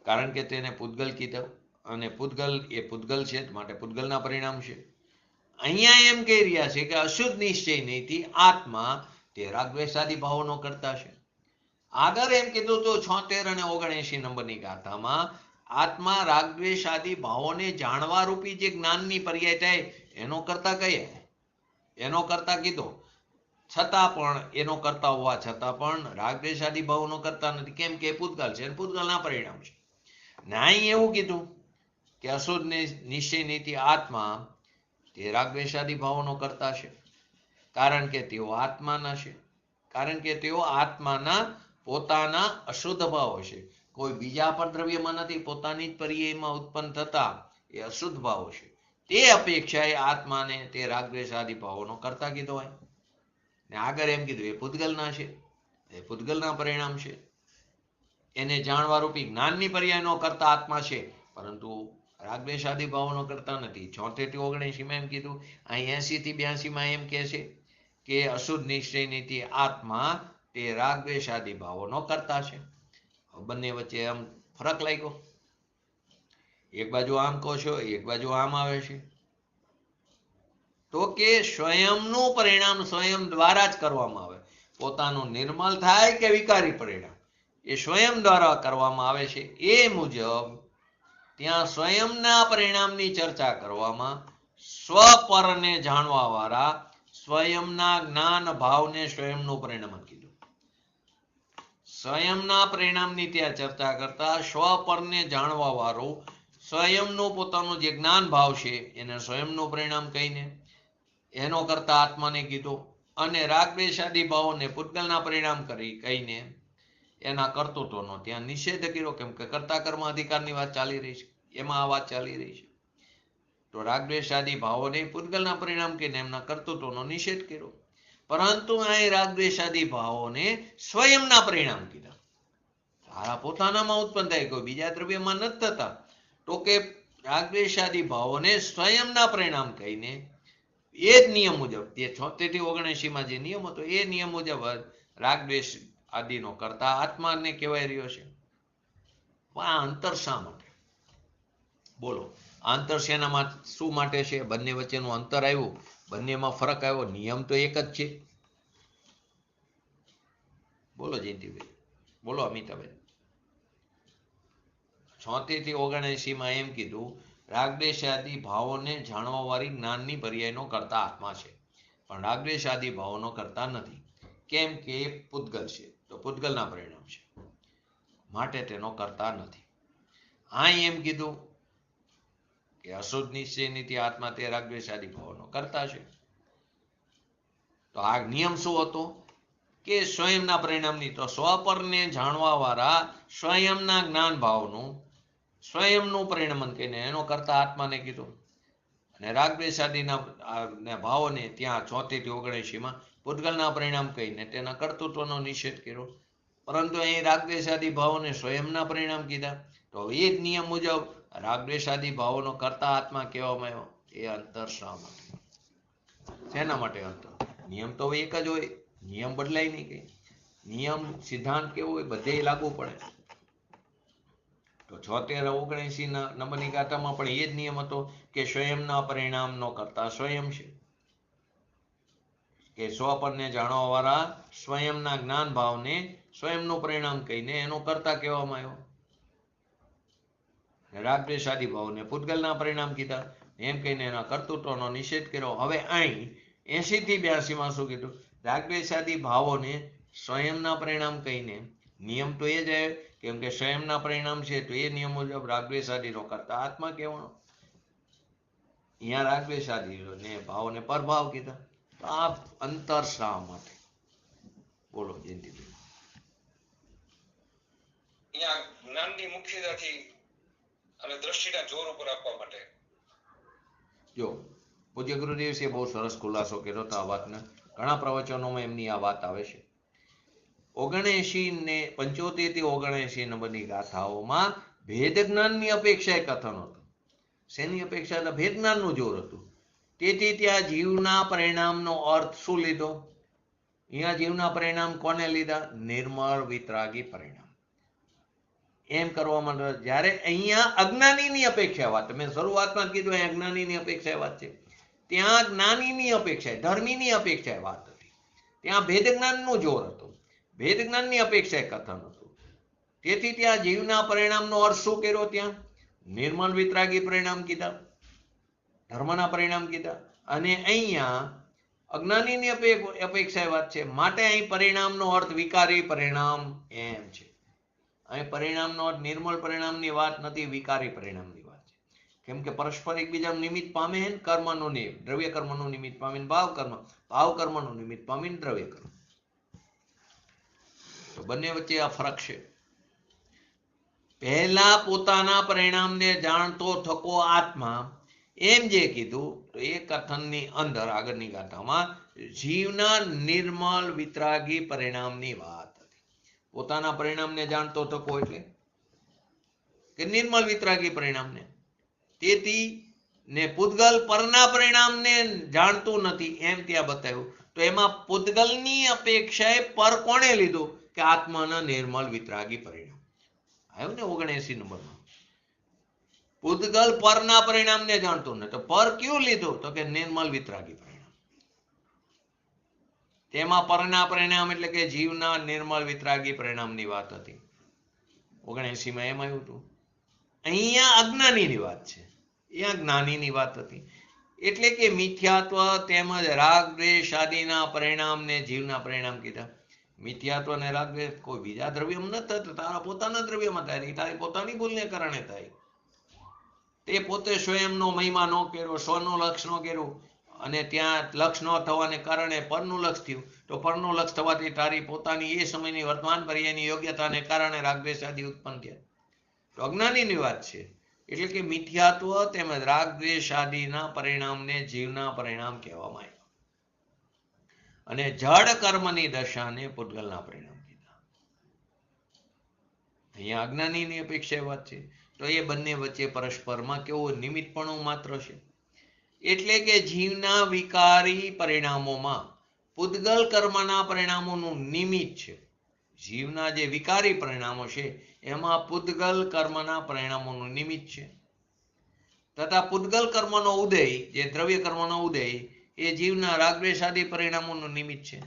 કારણ કે તેને પૂતગલ કીધા અને પૂતગલ એ પૂતગલ છે, માટે પૂતગલના પરિણામ છે. અહીંયા એમ કહી રહ્યા છે કે અશુદ્ધ નિશ્ચયથી આત્મા તે રાગદ્વેષ આદિ ભાવોનો કરતા છે. આગળ એમ કીધું તો 76 અને 79 નંબરની ગાથામાં આત્મા રાગદ્વેષ આદિ ભાવોને જાણવા રૂપી જે જ્ઞાનની પર્યાય થાય એનો કરતા કહીએ, એનો કરતા કીધો છતાં પણ, એનો કરતા હોવા છતાં પણ રાગદ્વેષ આદિ ભાવોનો કરતા નથી. કેમ કે પૂતગલ છે, પૂતગલના પરિણામ છે. ન્યાય એવું કીધું કે અશુદ્ધ નિશ્ચયથી આત્મા તે રાગદ્વેષ આદિ ભાવોનો કરતા છે, કારણ કે તેઓ આત્માના છે, કારણ કે તેઓ આત્માના પોતાના અશુદ્ધ ભાવો છે. કોઈ બીજા પર દ્રવ્યમાં નથી, પોતાની જ પર્યાયમાં ઉત્પન્ન થતા એ અશુદ્ધ ભાવો છે. તે અપેક્ષાએ આત્માને તે રાગદ્વેષ આદિ ભાવોનો કરતા કીધો હોય. ને આગળ એમ કીધું એ પૂતગલના છે, એ પૂતગલના પરિણામ છે. એને જાણવા રૂપી જ્ઞાનની પર્યાયનો કરતા આત્મા છે, પરંતુ રાગદ્વેષ આદિ ભાવોનો કરતા નથી. 76 થી 79 એમ કીધું. અહીં 80 થી 82 એમ કહે છે કે અશુદ્ધ નિશ્ચયથી આત્મા તે રાગદ્વેષ આદિ ભાવોનો કરતા છે. બંને વચ્ચે આમ ફરક લાગ્યો. એક બાજુ આમ કહો છો, એક બાજુ આમ આવે છે. તો કે સ્વયંનું પરિણામ સ્વયં દ્વારા જ કરવામાં આવે. પોતાનું નિર્મલ થાય કે વિકારી પરિણામ એ સ્વયં દ્વારા કરવામાં આવે છે. એ મુજબ ત્યાં સ્વયંના પરિણામની ચર્ચા કરવામાં સ્વપરને જાણવા વાળા સ્વયંના જ્ઞાન ભાવને સ્વયંનું પરિણામ કીધું. સ્વયંના પરિણામની ત્યાં ચર્ચા કરતા સ્વપરને જાણવા વાળું સ્વયંનું પોતાનું જે જ્ઞાન ભાવ છે એને સ્વયંનું પરિણામ કહીને એનો કરતા આત્માને કીધું, અને રાગદ્વેષ આદિ ભાવોને પૂતગલના પરિણામ કહીને એના કર્તૃત્વનો ત્યાં નિષેધ કર્યો. કેમ કે કર્તા કર્મ અધિકારની વાત ચાલી રહી છે, એમાં આ વાત ચાલી રહી છે. તો રાગદ્વેષ આદિ ભાવોને પૂતગલના પરિણામ કહીને એમના કર્તૃત્વનો નિષેધ કર્યો. પરંતુ અહીં રાગદ્વેષ આદિ ભાવોને સ્વયંના પરિણામ કીધા. સારા પોતાનામાં ઉત્પન્ન થાય, કોઈ બીજા દ્રવ્યમાં નથી થતા. તો કે રાગદ્વેષ આદિ ભાવોને સ્વયંના પરિણામ કહીને એ જ નિયમ મુજબ, તે 76 થી 79 જે નિયમ હતો એ નિયમ મુજબ રાગદ્વેષ આદિનો કરતા આત્માને કહેવાય રહ્યો છે. આ અંતર શા માટે? બોલો, અંતર શેનામાં શું માટે છે? બંને વચ્ચેનું અંતર આવ્યું, બંનેમાં ફરક આવ્યો, નિયમ તો એક જ છે. બોલો જયંતિભાઈ, બોલો અમિતાભાઈ. 76 થી 79 એમ કીધું રાગદ્વેષ આદિ ભાવોને જાણવા વાળી જ્ઞાનની પર્યાયનો કરતા આત્મા છે, પણ રાગદ્વેષ આદિ ભાવોનો કરતા નથી. કેમ કે એ પૂતગલ છે, તો પૂતગલના પરિણામ છે, માટે તેનો કરતા નથી. અહીં એમ કીધું કે અશુદ્ધ નિશ્ચયની આત્મા તે રાગદ્વેષાદી ભાવોનો કરતા છે. તો આ નિયમ શું હતો કે સ્વયંના પરિણામની, તો સ્વપરને જાણવા વાળા સ્વયંના જ્ઞાન ભાવનું સ્વયંનું પરિણમન કહીને એનો કરતા આત્માને કીધું. અને રાગદ્વેષાદીના ભાવોને ત્યાં 34 થી 79 પૂતગલના પરિણામ કહીને તેના કર્તૃત્વનો નિષેધ કર્યો. પરંતુ અહીં રાગદ્વેષાદી ભાવોને સ્વયંના પરિણામ કીધા. તો એ જ નિયમ મુજબ રાગદ્વેષાદી ભાવોનો કરતા આત્મા કહેવામાં આવ્યો. એ અંતર શા માટે? શેના માટે અંતર? નિયમ તો એક જ હોય, નિયમ બદલાય નહીં. કઈ નિયમ સિદ્ધાંત કેવો હોય બધે લાગુ પડે. તો 76-79 નંબરની ગાથામાં પણ એ જ નિયમ હતો કે સ્વયંના પરિણામનો કરતા સ્વયં છે, કે સ્વપરને જાણવા વાળા સ્વયંના જ્ઞાન ભાવને સ્વયંનું પરિણામ કહીને એનો કરતા કહેવામાં આવ્યો. રાગદ્વેષાદી ભાવને પૂતગલના પરિણામ કીધા, એમ કહીને એના કર્તૃત્વનો નિષેધ કર્યો. હવે અહીં 80 થી 82 શું કીધું? રાગદ્વેષાદી ભાવોને સ્વયંના પરિણામ કહીને નિયમ તો એ જ આવે, કેમ કે સ્વયંના પરિણામ છે, તો એ નિયમ મુજબ રાગદ્વેષાદીનો કરતા આત્મા કહેવાનો. અહીંયા રાગદ્વેષાદીને ભાવોને પરભાવ કીધા. તો આ અંતર શા માટે? બોલો જયંતિભાઈ. અહીંયા જ્ઞાનની મુખ્યતાથી અને દ્રષ્ટિના જોર ઉપર આપવા માટે. જો પૂજ્ય ગુરુદેવજીએ બહુ સરસ ખુલાસો કર્યો તો આ વાતને. ઘણા પ્રવચનોમાં એમની આ વાત આવે છે. 79 ને 75 થી 79 નંબરની ગાથાઓમાં ભેદ જ્ઞાનની અપેક્ષાએ કથન હતું. શેની અપેક્ષા હતા? ભેદ જ્ઞાનનું જોર હતું. તેથી ત્યાં જીવના પરિણામનો અર્થ શું લીધો? અહીંયા જીવના પરિણામ કોને લીધા? નિર્મળ વિતરાગી પરિણામ. એમ કરવા માટે જ્યારે અહીંયા અજ્ઞાનીની અપેક્ષા વાત, મેં શરૂઆતમાં કીધું અહીંયા અજ્ઞાનીની અપેક્ષા વાત છે, ત્યાં જ્ઞાનીની અપેક્ષા, ધર્મીની અપેક્ષા વાત હતી. ત્યાં ભેદ જ્ઞાનનું જોર હતું, ભેદ જ્ઞાનની અપેક્ષાએ કથન હતું. તેથી ત્યાં જીવના પરિણામનો અર્થ શું કર્યો? ત્યાં નિર્મળ વિતરાગી પરિણામ કીધા, ધર્મના પરિણામ કીધા. અને અહીંયા અજ્ઞાનીની અપેક્ષાએ વાત છે, માટે અહીં પરિણામનો અર્થ વિકારી પરિણામ એમ છે. અહીં પરિણામનો અર્થ નિર્મળ પરિણામની વાત નથી, વિકારી પરિણામની વાત છે. કેમ કે પરસ્પર એકબીજાનું નિમિત્ત પામે ને કર્મનું નિયમ, દ્રવ્ય કર્મનું નિમિત્ત પામીને ભાવ કર્મ, ભાવ કર્મનું નિમિત્ત પામીને દ્રવ્ય કર્મ. તો બંને વચ્ચે આ ફરક છે. પહેલા પોતાના પરિણામને જાણતો થકો આત્મા, એમ જે કીધું, તો એ કથનની અંદર આગળની ગાથામાં જીવના નિર્મળ વિતરાગી પરિણામની વાત હતી. પોતાના પરિણામને જાણતો થકો એટલે કે નિર્મળ વિતરાગી પરિણામને. તેથી ને પૂતગલ પરના પરિણામને જાણતું નથી એમ ત્યાં બતાવ્યું. તો એમાં પૂતગલની અપેક્ષાએ પર કોણે લીધું? કે આત્માના નિર્મળ વિતરાગી પરિણામ. આવ્યું ને 79 નંબરમાં. પૂતગલ પરના પરિણામને જાણતું નથી, તો પર ક્યું લીધું? તો કે નિર્મળ વિતરાગી પરિણામ. તેમાં પરના પરિણામ એટલે કે જીવના નિર્મળ વિતરાગી પરિણામની વાત હતી. 79 એમ આવ્યું હતું. અહીંયા અજ્ઞાનીની વાત છે, અહીંયા જ્ઞાનીની વાત હતી. એટલે કે મિથ્યાત્વ તેમજ રાગ દ્વેષ આદિના પરિણામને જીવના પરિણામ કીધા. મિથ્યાત્વ અને રાગ દ્વેષ કોઈ બીજા દ્રવ્યમાં ન થતા, તારા પોતાના દ્રવ્યમાં થાય, તારી પોતાની ભૂલને કારણે થાય. તે પોતે સ્વયંનો મહિમા ન કર્યો, સ્વનું લક્ષ ન કર્યું, અને ત્યાં લક્ષ ન થવાને કારણે પરનું લક્ષ થયું. તો પરનું લક્ષ થવાથી તારી પોતાની એ સમયની વર્તમાન પર્યાયની યોગ્યતાને કારણે રાગદ્વેષ આદિ ઉત્પન્ન થયા. તો અજ્ઞાનીની વાત છે. એટલે કે મિથ્યાત્વ તેમજ રાગદ્વેષ આદિના પરિણામને જીવના પરિણામ કહેવામાં આવ્યા. અને જડ કર્મની દશાને પૂતગલના પરિણામ કીધા. અહીંયા અજ્ઞાનીની અપેક્ષા વાત છે. તો એ બંને વચ્ચે પરસ્પરમાં કેવું નિમિત્તપણું માત્ર છે. એટલે કે જીવના વિકારી પરિણામોમાં પૂતગલ કર્મના પરિણામોનું નિમિત્ત છે. જીવના જે વિકારી પરિણામો છે એમાં પૂતગલ કર્મના પરિણામોનું નિમિત્ત છે. તથા પૂતગલ કર્મનો ઉદય, જે દ્રવ્ય કર્મનો ઉદય, એ જીવના રાગદ્વેષ આદિ પરિણામોનું નિમિત્ત છે.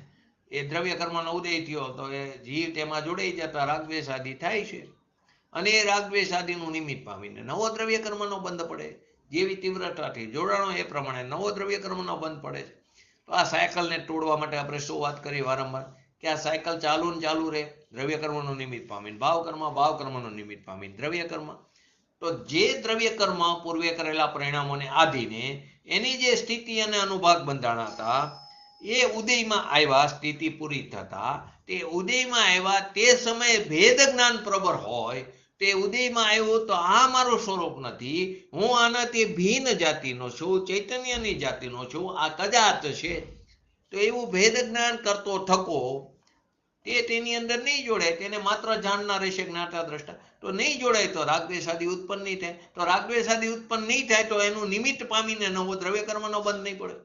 એ દ્રવ્ય કર્મનો ઉદય થયો તો એ જીવ તેમાં જોડાઈ જતા રાગદ્વેષ આદિ થાય છે. અને એ રાગદ્વેષ આદિનું નિમિત્ત પામીને નવો દ્રવ્ય કર્મનો બંધ પડે. જેવી તીવ્રતાથી જોડાણો એ પ્રમાણે નવો દ્રવ્ય કર્મનો બંધ પડે છે. તો આ સાયકલને તોડવા માટે આપણે શું વાત કરી વારંવાર? કે આ સાયકલ ચાલુ ને ચાલુ રહે, દ્રવ્ય કર્મનું નિમિત્ત પામીને ભાવ કર્મનું નિમિત્ત પામીને દ્રવ્ય કર્મ. તો જે દ્રવ્ય કર્મ પૂર્વે કરેલા પરિણામોને આધીને એની જે સ્થિતિ અને અનુભાગ બંધાણા હતા એ ઉદયમાં આવ્યા, સ્થિતિ પૂરી થતા તે ઉદયમાં આવ્યા તે સમયે ભેદ જ્ઞાન પ્રબળ હોય, તે ઉદયમાં આવ્યો તો આ મારું સ્વરૂપ નથી, હું આનાથી ભિન્ન જાતિનો છું, ચૈતન્યની જાતિનો છું, આ કજાત છે. તો એવું ભેદ જ્ઞાન કરતો થકો તે તેની અંદર નહીં જોડાય, તેને માત્ર જાણના રહેશે જ્ઞાતા દ્રષ્ટા. તો નહીં જોડાય તો રાગદ્વેષાદિ ઉત્પન્ન નહીં થાય. તો રાગદ્વેષાદિ ઉત્પન્ન નહીં થાય તો એનું નિમિત્ત પામીને નવો દ્રવ્ય કર્મનો બંધ નહીં પડે.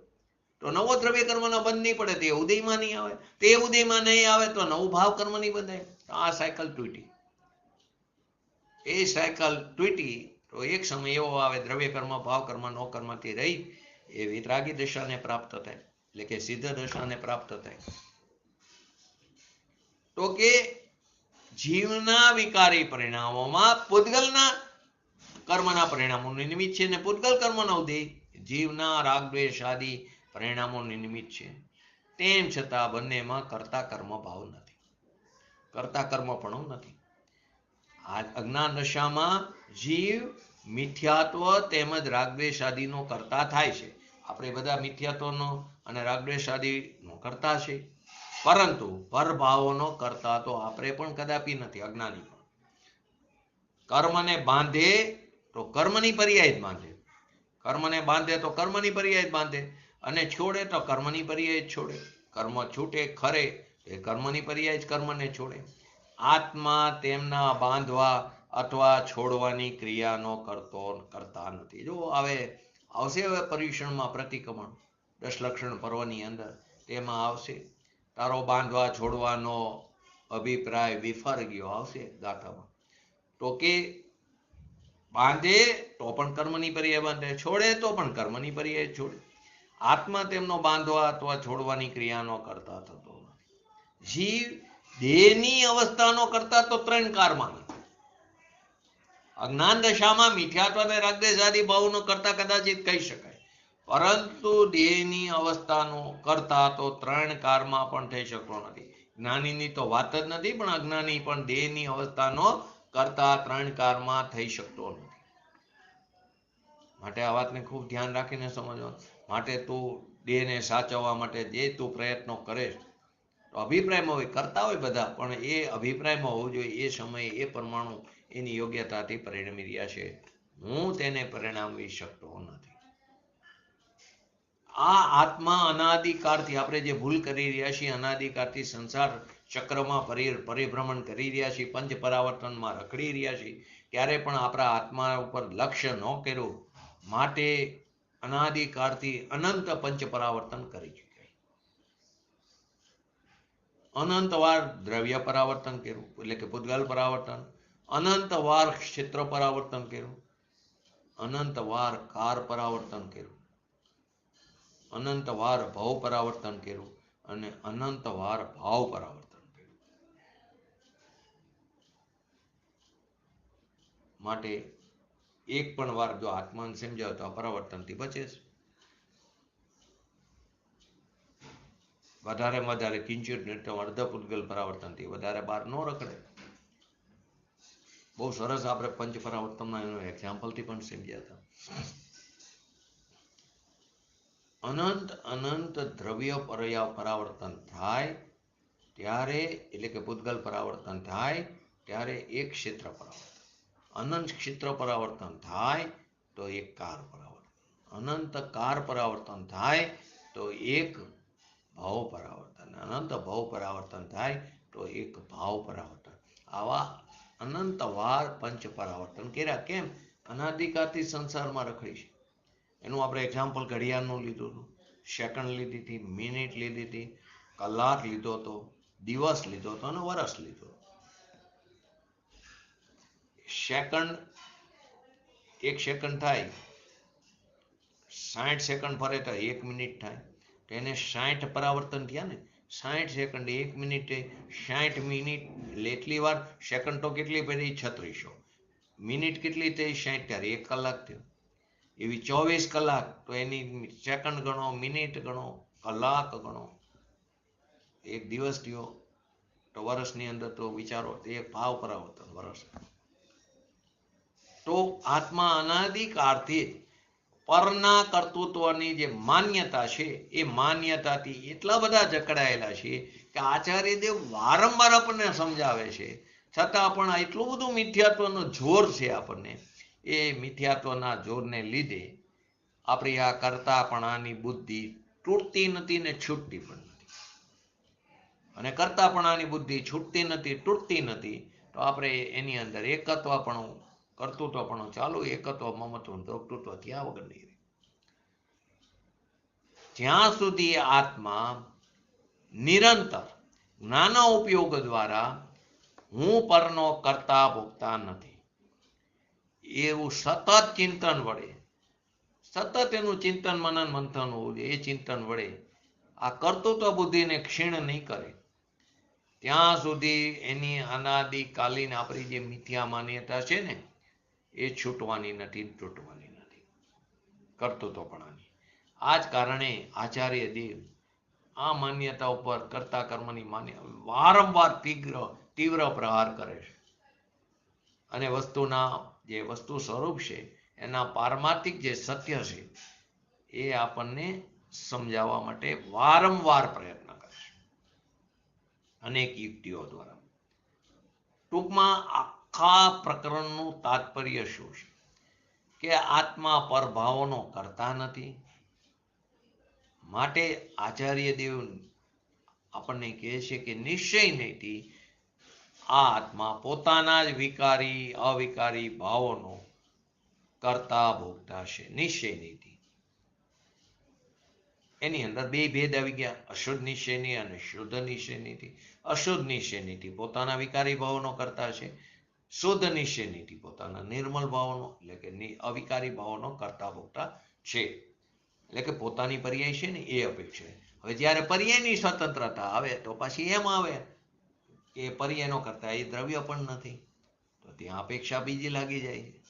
તો નવો દ્રવ્ય કર્મનો બંધ નહીં પડે તે ઉદયમાં નહીં આવે, તે ઉદયમાં નહીં આવે તો નવું ભાવ કર્મ નહીં બંધાય. આ સાયકલ તૂટી. એ સાયકલ તૂટી તો એક સમય એવો આવે દ્રવ્ય કર્મ ભાવ કર્મ નો કર્મથી રહી એ વિતરાગી દશાને પ્રાપ્ત થાય, એટલે કે સિદ્ધ દશાને પ્રાપ્ત થાય. તો કે જીવના વિકારી પરિણામોમાં પૂતગલના કર્મના પરિણામોનું નિમિત્ત છે ને પૂતગલ કર્મનો ઉદય જીવના રાગદ્વેષ આદિ પરિણામોનું નિમિત્ત છે. તેમ છતાં બંનેમાં કર્તા કર્મ ભાવ નથી, કર્તા કર્મ પણ નથી. આ અજ્ઞાન દશામાં જીવ મિથ્યાત્વ તેમજ રાગદ્વેષ આદિનો કરતા થાય છે. આપણે બધા મિથ્યાત્વનો અને રાગદ્વેષ આદિનો કરતા છે, પરંતુ પરભાવોનો કરતા તો આપણે પણ કદાપી નથી, અજ્ઞાની પણ. કર્મને બાંધે તો કર્મની પર્યાય જ બાંધે, કર્મને બાંધે તો કર્મની પર્યાય જ બાંધે, અને છોડે તો કર્મની પર્યાય જ છોડે. કર્મ છૂટે ખરે એ કર્મની પર્યાય જ કર્મને છોડે. આત્મા તેમના બાંધવા અથવા છોડવાની ક્રિયાનો કરતા નથી. જો હવે આવશે હવે પર્યુષણમાં પ્રતિક્રમણ 10 લક્ષણ પર્વની અંદર તેમાં આવશે તારો બાંધવા છોડવાનો અભિપ્રાય વિફર ગયો, આવશે ગાથામાં. તો કે બાંધે તો પણ કર્મની પર્યાય બાંધે, છોડે તો પણ કર્મની પર્યાય છોડે. આત્મા તેમનો બાંધવા અથવા છોડવાની ક્રિયાનો કરતા થતો નથી. જીવ દેહની અવસ્થાનો કરતા તો 3 કારમાં નથી. અજ્ઞાન દશામાં મિથ્યાત્વ અને રાગદ્વેષ આદિ ભાવનો કરતા કદાચિત કહી શકાય, પરંતુ દેહની અવસ્થાનો કરતા તો 3 કારમાં પણ થઈ શકતો નથી. જ્ઞાનીની તો વાત જ નથી, પણ અજ્ઞાની પણ દેહની અવસ્થાનો કરતા 3 કારમાં થઈ શકતો નથી. માટે આ વાતને ખૂબ ધ્યાન રાખીને સમજવાનું. માટે તું દેહને સાચવવા માટે જે તું પ્રયત્નો કરે તો અભિપ્રાયમાં હોય, કરતા હોય બધા, પણ એ અભિપ્રાયમાં હોવું જોઈએ એ સમયે એ પરમાણુ એની યોગ્યતાથી પરિણમી રહ્યા છે. હું તેને પરિણામી શકતો નથી. આ આત્મા અનાદિકાળથી આપણે જે ભૂલ કરી રહ્યા છીએ, અનાદિકાળથી સંસાર ચક્રમાં પરિભ્રમણ કરી રહ્યા છીએ, પંચ પરાવર્તનમાં રખડી રહ્યા છીએ, ત્યારે પણ આપણા આત્મા ઉપર લક્ષ્ય ન કર્યું, માટે અનાદિકાળથી અનંત પંચ પરાવર્તન કરી ચૂક્યા. અનંત વાર દ્રવ્ય પરાવર્તન કર્યું, એટલે કે પૂતગલ પરાવર્તન, અનંત વાર ક્ષેત્ર પરાવર્તન કર્યું, અનંત વાર કાર પરાવર્તન કર્યું, અનંત વાર ભવ પરાવર્તન કર્યું, અને અનંત વાર ભાવ પરાવર્તન કર્યું. માટે એક પણ વાર જો આત્માને સમજાવ તો અપરાવર્તનથી બચે છે. વધારે કિંચિત અર્ધ પૂતગલ પરાવર્તનથી વધારે બહાર ન રખડે. બહુ સરસ આપણે પંચ પરાવર્તનના એનું એક્ઝામ્પલથી પણ સમજ્યા હતા. અનંત દ્રવ્ય પરાવર્તન થાય ત્યારે, એટલે કે પૂતગલ પરાવર્તન થાય ત્યારે એક ક્ષેત્ર પરાવર્તન, અનંત ક્ષેત્ર પરાવર્તન થાય તો એક કાર પરાવર્તન, અનંત કાર પરાવર્તન થાય તો એક ભાવ પરાવર્તન, અનંત ભાવ પરાવર્તન થાય તો એક ભાવ પરાવર્તન. આવા અનંત વાર પંચ પરાવર્તન કર્યા. કેમ? અનાદિકાળથી સંસારમાં રખડી છે. એનું આપણે એક્ઝામ્પલ ઘડિયાળનું લીધું હતું, સેકન્ડ લીધી હતી, મિનિટ લીધી હતી, કલાક લીધો હતો, દિવસ લીધો હતો અને વર્ષ લીધો. સેકન્ડ, 1 સેકન્ડ થાય, 60 સેકન્ડ ફરે તો 1 મિનિટ થાય, તો એને 60 પરાવર્તન થયા ને. 60 સેકન્ડ 1 મિનિટે 60 મિનિટ, એટલે એટલી વાર. સેકન્ડ તો કેટલી પડી? 3600. મિનિટ કેટલી થઈ? 60, ત્યારે 1 કલાક થયો. એવી 24 કલાક, તો એની સેકન્ડ ગણો, મિનિટ ગણો, કલાક ગણો, 1 દિવસ થયો, તો વર્ષની અંદર તો વિચારો એક ભાવ પરાવર્તન વર્ષ. તો આત્મા અનાદિકાળથી પરના કર્તૃત્વની જે માન્યતા છે એ માન્યતાથી એટલા બધા જકડાયેલા છે કે આચાર્ય દેવ વારંવાર આપણને સમજાવે છે, છતાં પણ એટલું બધું મિથ્યાત્વનું જોર છે આપણને. એ મિથ્યાત્વના જોરને લીધે આપણી આ કરતાપણાની બુદ્ધિ તૂટતી નથી ને છૂટતી પણ નથી. અને કરતાપણાની બુદ્ધિ છૂટતી નથી, તૂટતી નથી, તો આપણે એની અંદર એકત્વપણું, કર્તૃત્વપણું ચાલુ, એકત્વ, મમત્વ, દ્રષ્ટૃત્વ થયા વગર નહીં. જ્યાં સુધી આત્મા નિરંતર જ્ઞાન ઉપયોગ દ્વારા હું પરનો કરતા ભોગતા નથી, એવું સતત ચિંતન વડે, સતત એનું ચિંતન મનન મંથન હોવું જોઈએ, એ ચિંતન વડે આ કર્તૃત્વ બુદ્ધિને ક્ષીણ નહીં કરે, ત્યાં સુધી એની અનાદિકાલીન આપણી જે મિથ્યા માન્યતા છે ને એ છૂટવાની નથી, તૂટવાની નથી, કર્તૃત્વપણાની. આ જ કારણે આચાર્ય દેવ આ માન્યતા ઉપર કરતા કર્મની વારંવાર તીવ્ર પ્રહાર કરે છે. અને વસ્તુના જે વસ્તુ સ્વરૂપ છે એના પારમાર્થિક જે સત્ય છે એ આપણને સમજાવવા માટે વારંવાર પ્રયત્ન કરે છે અનેક યુક્તિઓ દ્વારા. ટૂંકમાં આખા પ્રકરણનું તાત્પર્ય શું છે કે આત્મા પરભાવનો કરતા નથી. માટે આચાર્ય દેવ આપણને કહે છે કે નિશ્ચય નહીં આ આત્મા પોતાના જ વિકારી અવિકારી ભાવોનો કરતા ભોગતા છે, નિશ્ચય નહીં. એની અંદર બે ભેદ આવી ગયા, અશુદ્ધ નિશ્ચયની અને શુદ્ધ નિશ્ચયની. અશુદ્ધ નિશ્ચયની પોતાના વિકારી ભાવોનો કરતા છે, શુદ્ધ નિશ્ચયની પોતાના નિર્મલ ભાવોનો એટલે કે અવિકારી ભાવોનો કરતા ભોગતા છે. એટલે કે પોતાની પર્યાય છે ને એ અપેક્ષા. હવે જ્યારે પર્યાયની સ્વતંત્રતા આવે તો પાછી એમ આવે કે પર્યાયનો કરતા એ દ્રવ્ય પણ નથી, તો ત્યાં અપેક્ષા બીજી લાગી જાય છે.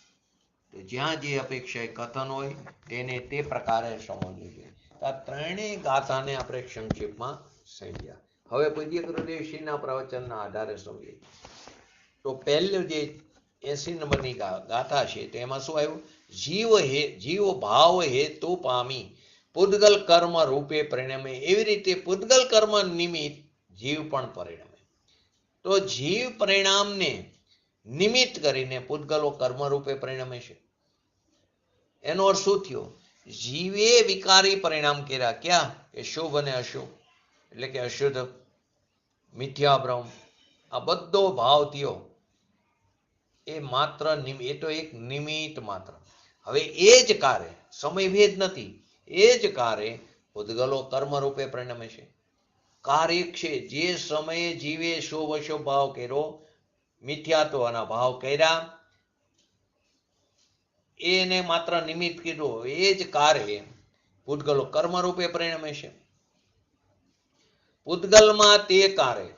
તો જ્યાં જે અપેક્ષા કથન હોય તેને તે પ્રકારે સમજવું જોઈએ. આ ત્રણેય ગાથાને આપણે સંક્ષેપમાં સમજ્યા. હવે પૂજ્ય ગુરુદેવશ્રીના પ્રવચનના આધારે સમજીએ. તો પહેલું જે 80 નંબરની ગાથા છે તેમાં શું આવ્યું? જીવ ભાવ હેતુ પામી પૂતગલ કર્મ રૂપે પરિણમે. એવી રીતે પૂતગલ કર્મ નિમિત્ત જીવ પણ પરિણમે. તો જીવ પરિણામને નિમિત્ત કરીને પૂતગલો કર્મ રૂપે પરિણમે છે. એનો અર્થ શું થયો? જીવે વિકારી પરિણામ કર્યા. ક્યાં? કે શુભ અને અશુભ, એટલે કે અશુદ્ધ, મિથ્યા, બ્રહ્મ, આ બધો ભાવ થયો એ માત્ર એ તો એક નિમિત્ત માત્ર. હવે એ જ કાર્ય, સમય ભેદ નથી, એ જ કાર્ય પૂતગલો કર્મ રૂપે પરિણમે છે. કાર્ય છે જે સમયે જીવે શુભ અશુભ ભાવ કર્યો, મિથ્યાત્વના ભાવ કર્યા, એને માત્ર નિમિત્ત કીધું, એ જ કાર્ય પૂતગલો કર્મ રૂપે પરિણમે છે. પૂતગલમાં તે કાર્ય,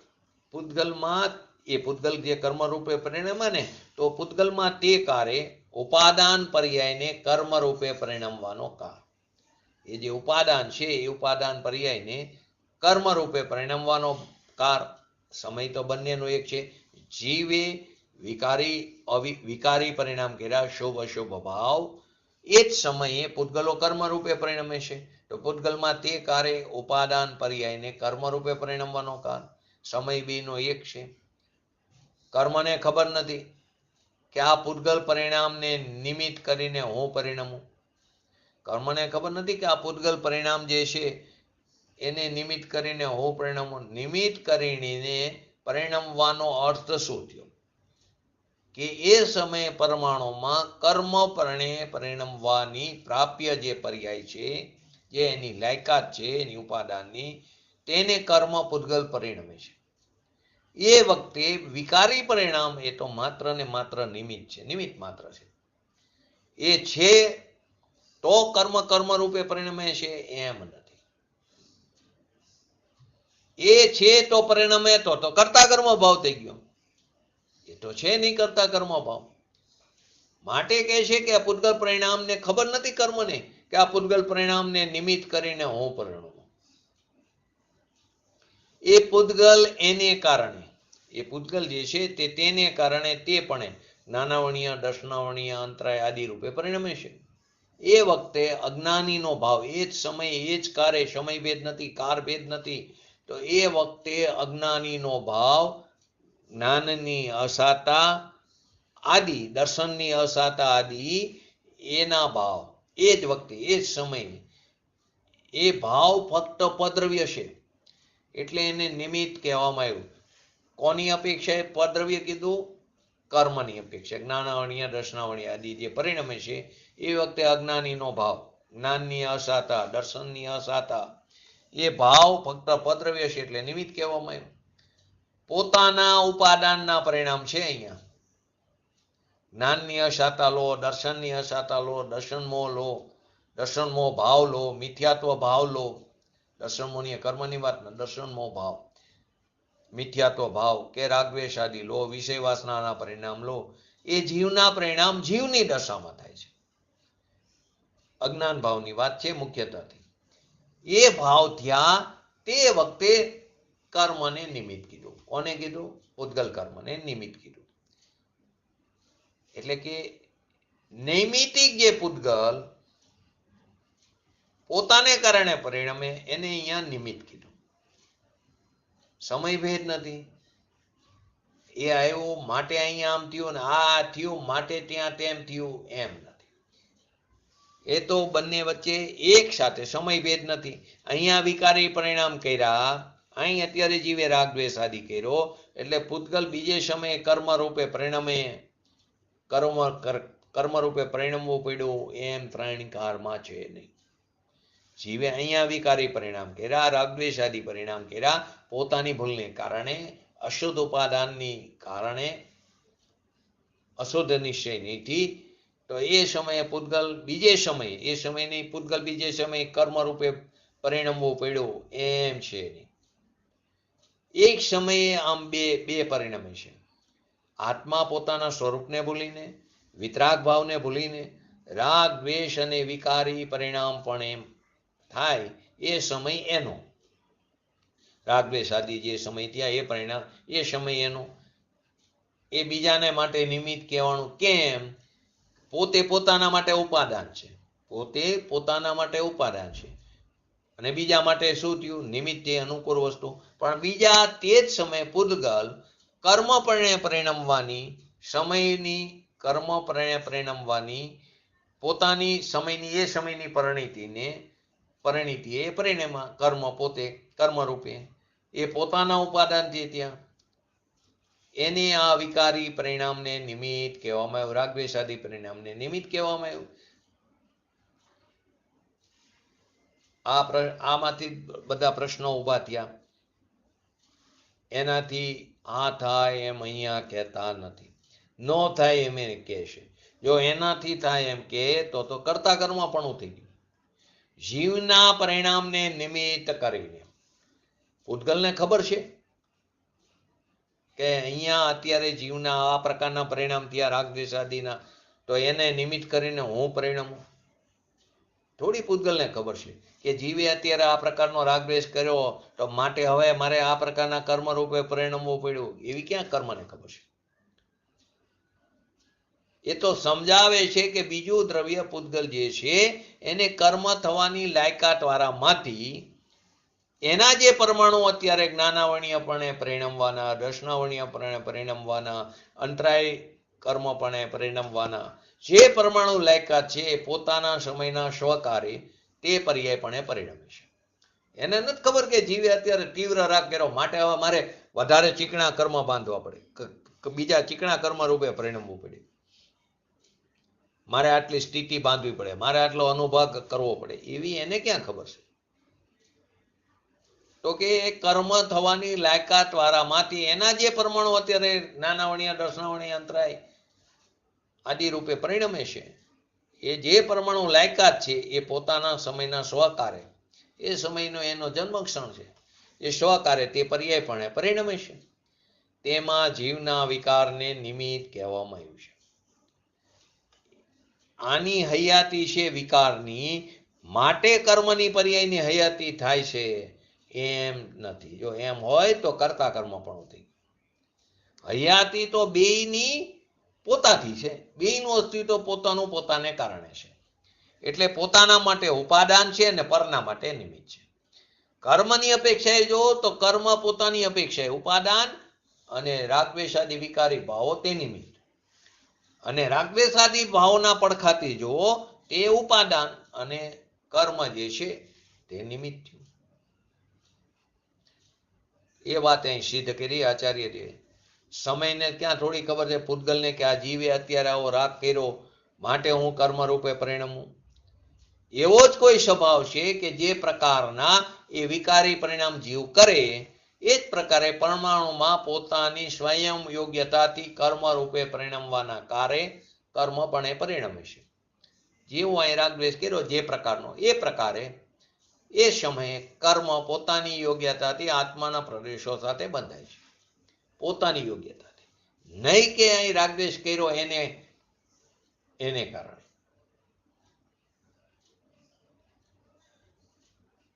પૂતગલમાં એ પૂતગલ જે કર્મ રૂપે પરિણમે ને, તો પૂતગલમાં તે કાર્ય ઉપાદાન પર્યાયને કર્મ રૂપે પરિણમવાનો કાર. એ જે ઉપાદાન છે એ ઉપાદાન પર્યાયને કર્મ રૂપે પરિણમવાનો કાર. સમય તો બંનેનો એક છે. જીવે વિકારી પરિણામ કર્યા, શુભ અશુભ ભાવ, એ જ સમયે પૂતગલો કર્મ રૂપે પરિણમે છે. તો પૂતગલમાં તે કાર્ય ઉપાદાન પર્યાયને કર્મ રૂપે પરિણમવાનો કાર. સમય બેનો એક છે. કર્મને ખબર નથી કે આ પૂતગલ પરિણામને નિમિત્ત કરીને હું પરિણમું. કર્મને ખબર નથી કે આ પૂતગલ પરિણામ જે છે એને નિમિત્ત કરીને હું પરિણમું. નિમિત્ત કરીને પરિણમવાનો અર્થ શું થયો? કે એ સમયે પરમાણુમાં કર્મ પરિણમવાની પ્રાપ્ય જે પર્યાય છે, જે એની લાયકાત છે એની ઉપાદાનની, તેને કર્મ પૂતગલ પરિણમે છે. એ વખતે વિકારી પરિણામ એ તો માત્ર ને માત્ર નિમિત્ત છે, નિમિત્ત માત્ર છે. એ છે તો કર્મ રૂપે પરિણમે છે એમ નથી. એ છે તો પરિણમે તો કરતા કર્મ ભાવ થઈ ગયો. એ તો છે નહીં કરતા કર્મ ભાવ. માટે કહે છે કે આ પૂતગલ પરિણામને ખબર નથી કર્મને કે આ પૂતગલ પરિણામને નિમિત્ત કરીને હું પરિણમું. એ પૂતગલ એને કારણે એ પૂતગલ જે છે તેને કારણે તે પણ નાનાવણીય, દર્શનાવણીય, અંતરાય આદિ રૂપે પરિણમે છે. એ વખતે અજ્ઞાનીનો ભાવ, એ જ સમયે એ જ કારે, સમયભેદ નથી, કારભેદ નથી, તો એ વખતે અજ્ઞાનીનો ભાવ જ્ઞાનની અસાતા આદિ, દર્શનની અસાતા આદિ, એના ભાવ એ જ વખતે એ જ સમયે એ ભાવ ફક્ત પદ્રવ્ય છે એટલે એને નિમિત્ત કહેવામાં આવ્યું. કોની અપેક્ષાએ પદ્રવ્ય કીધું? કર્મની અપેક્ષા. જ્ઞાનાવણીય, દર્શનાવણીય આદિ જે પરિણમે છે એ વખતે અજ્ઞાનીનો ભાવ, જ્ઞાનની અસાતા, દર્શનની અસાતા, એ ભાવ ફક્ત પદ્રવ્ય છે એટલે નિમિત્ત કહેવામાં આવ્યું. પોતાના ઉપાદાનના પરિણામ છે અહીંયા. જ્ઞાનની અસાતા લો, દર્શનની અસાતા લો, દર્શનમોહ લો, દર્શનમોહ ભાવ લો, મિથ્યાત્વ ભાવ લો. દર્શનમોહની કર્મની વાત ને, દર્શનમોહ ભાવ, મિથ્યાત્વ ભાવ કે રાગદ્વેષ આદિ લો, વિષય વાસનાના પરિણામ લો. એ જીવના પરિણામ જીવની દશામાં થાય છે. અજ્ઞાન ભાવની વાત છે મુખ્યતાથી. એ ભાવ થયા તે વખતે કર્મને નિમિત્ત કીધું. કોને કીધું? પૂતગલ કર્મને નિમિત્ત કીધું. એટલે કે નૈમિતિક જે પૂતગલ પોતાને કારણે પરિણમે એને અહીંયા નિમિત્ત કીધું. સમયભેદ નથી. એ આવ્યું માટે અહીંયા આમ થયું ને આ થયું માટે ત્યાં તેમ થયું, એમ નથી. એ તો બંને વચ્ચે એક સાથે સમયભેદ નથી. અહીંયા વિકારી પરિણામ કર્યા, અહીં અત્યારે જીવે રાગ દ્વેષ આદિ કર્યો એટલે પૂતગલ બીજે સમયે કર્મ રૂપે પરિણમે, કર્મ રૂપે પરિણમવું પડ્યું, એમ ત્રણકારમાં છે નહીં. જીવે અહીંયા વિકારી પરિણામ કર્યા, રાગદ્વેષ આદિ પરિણામ કર્યા, પોતાની ભૂલને કારણે, અશુદ્ધ ઉપાદાનની કારણે, અશુદ્ધ નિશ્ચયથી. તો એ સમયે પૂતગલ બીજે સમયે, એ સમય નહીં, પૂતગલ બીજે સમયે કર્મ રૂપે પરિણમવું પડ્યું, એમ છે નહીં. એક સમયે આમ બે પરિણમે છે. આત્મા પોતાના સ્વરૂપને ભૂલીને, વિતરાગ ભાવને ભૂલીને, રાગ દ્વેષ અને વિકારી પરિણામ પણ એમ થાય. એ સમય એનો રાગદ્વેષ આદિ જે સમય થયા એ પરિણામ, એ સમય એનો. એ બીજાને માટે નિમિત્ત કહેવાનું. કેમ? પોતે પોતાના માટે ઉપાદાન છે, પોતે પોતાના માટે ઉપાદાન છે, અને બીજા માટે શું થયું? નિમિત્ત છે, અનુકૂળ વસ્તુ. પણ બીજા તે જ સમયે પૂતગલ કર્મપણે પરિણમવાની, સમયની કર્મપણે પરિણમવાની, પોતાની સમયની એ સમયની પરિણીતિ એ પરિણેમાં કર્મ પોતે કર્મરૂપે એ પોતાના ઉપાદાનથી ત્યાં એને આ વિકારી પરિણામને નિમિત્ત કહેવામાં આવ્યું. રાગદ્વેષાદી પરિણામને નિમિત્ત કહેવામાં આવ્યું. આમાંથી બધા પ્રશ્નો ઊભા થયા. એનાથી આ થાય એમ અહીંયા કહેતા નથી. ન થાય એમ એ કહે છે. જો એનાથી થાય એમ કે તો કર્તા કર્મ પણ થઈ ગયું. જીવના પરિણામને નિમિત્ત કરીને પૂતગલને ખબર છે કે અહીંયા અત્યારે જીવના આ પ્રકારના પરિણામ થયા રાગદ્વેષ આદિના, તો એને નિમિત્ત કરીને હું પરિણમું? થોડી પૂતગલને ખબર છે કે જીવે અત્યારે આ પ્રકારનો રાગદ્વેષ કર્યો તો માટે હવે મારે આ પ્રકારના કર્મ રૂપે પરિણમવું પડ્યું. એવી ક્યાં કર્મને ખબર છે? એ તો સમજાવે છે કે બીજું દ્રવ્ય પૂતગલ જે છે એને કર્મ થવાની લાયકાત વાળામાંથી એના જે પરમાણુ અત્યારે જ્ઞાનાવણીયપણે પરિણમવાના, દર્શનાવણીયપણે પરિણમવાના, અંતરાય કર્મપણે પરિણમવાના જે પરમાણુ લાયકાત છે એ પોતાના સમયના સ્વકારે તે પર્યાયપણે પરિણમે છે. એને નથી ખબર કે જીવે અત્યારે તીવ્ર રાગ કર્યો માટે હવે મારે વધારે ચીકણા કર્મ બાંધવા પડે, બીજા ચીકણા કર્મ રૂપે પરિણમવું પડે, મારે આટલી સ્થિતિ બાંધવી પડે, મારે આટલો અનુભવ કરવો પડે. એવી એને ક્યાં ખબર છે? તો કે કર્મ થવાની લાયકાત વાળામાંથી એના જે પરમાણુ અત્યારે નાનાવણીય, દર્શનાવણીય, અંતરાય આદિ રૂપે પરિણમે છે, એ જે પરમાણુ લાયકાત છે એ પોતાના સમયના સ્વકારે, એ સમયનો એનો જન્મક્ષણ છે, એ સ્વકારે તે પર્યાયપણે પરિણમે છે. તેમાં જીવના વિકારને નિમિત્ત કહેવામાં આવ્યું છે. આની હયાતી છે વિકારની, માટે કર્મની પર્યાયની હયાતી થાય છે એમ નથી. જો એમ હોય તો કર્તા કર્મ પણ થઈ ગયું. હયાતી તો બેયની પોતાથી છે, બેયનું અસ્તિત્વ પોતાનું પોતાને કારણે છે. એટલે પોતાના માટે ઉપાદાન છે અને પરના માટે નિમિત્ત છે. કર્મની અપેક્ષાએ જો તો કર્મ પોતાની અપેક્ષાએ ઉપાદાન અને રાગદ્વેષાદી વિકારી ભાવો તે નિમિત્ત. અને રાગદ્વેષાદી ભાવના પડખાથી જો તે ઉપાદાન અને કર્મ જે છે તે નિમિત્ત થયું. એ વાત અહીં સિદ્ધ કરી આચાર્યજીએ. સમયને ક્યાં થોડી ખબર છે પૂતગલને કે આ જીવે અત્યારે આવો રાગ કર્યો માટે હું કર્મ રૂપે પરિણમું. એવો જ કોઈ સ્વભાવ છે કે જે પ્રકારના એ વિકારી પરિણામ જીવ કરે એ જ પ્રકારે પરમાણુમાં પોતાની સ્વયં યોગ્યતાથી કર્મ રૂપે પરિણમવાના કારે કર્મપણે પરિણમે છે. જેવો અહીં રાગદ્વેષ કર્યો જે પ્રકારનો એ પ્રકારે એ સમયે કર્મ પોતાની યોગ્યતાથી આત્માના પ્રદેશો સાથે બંધાય છે, પોતાની યોગ્યતાથી, નહીં કે અહીં રાગદ્વેષ કર્યો એને કારણે.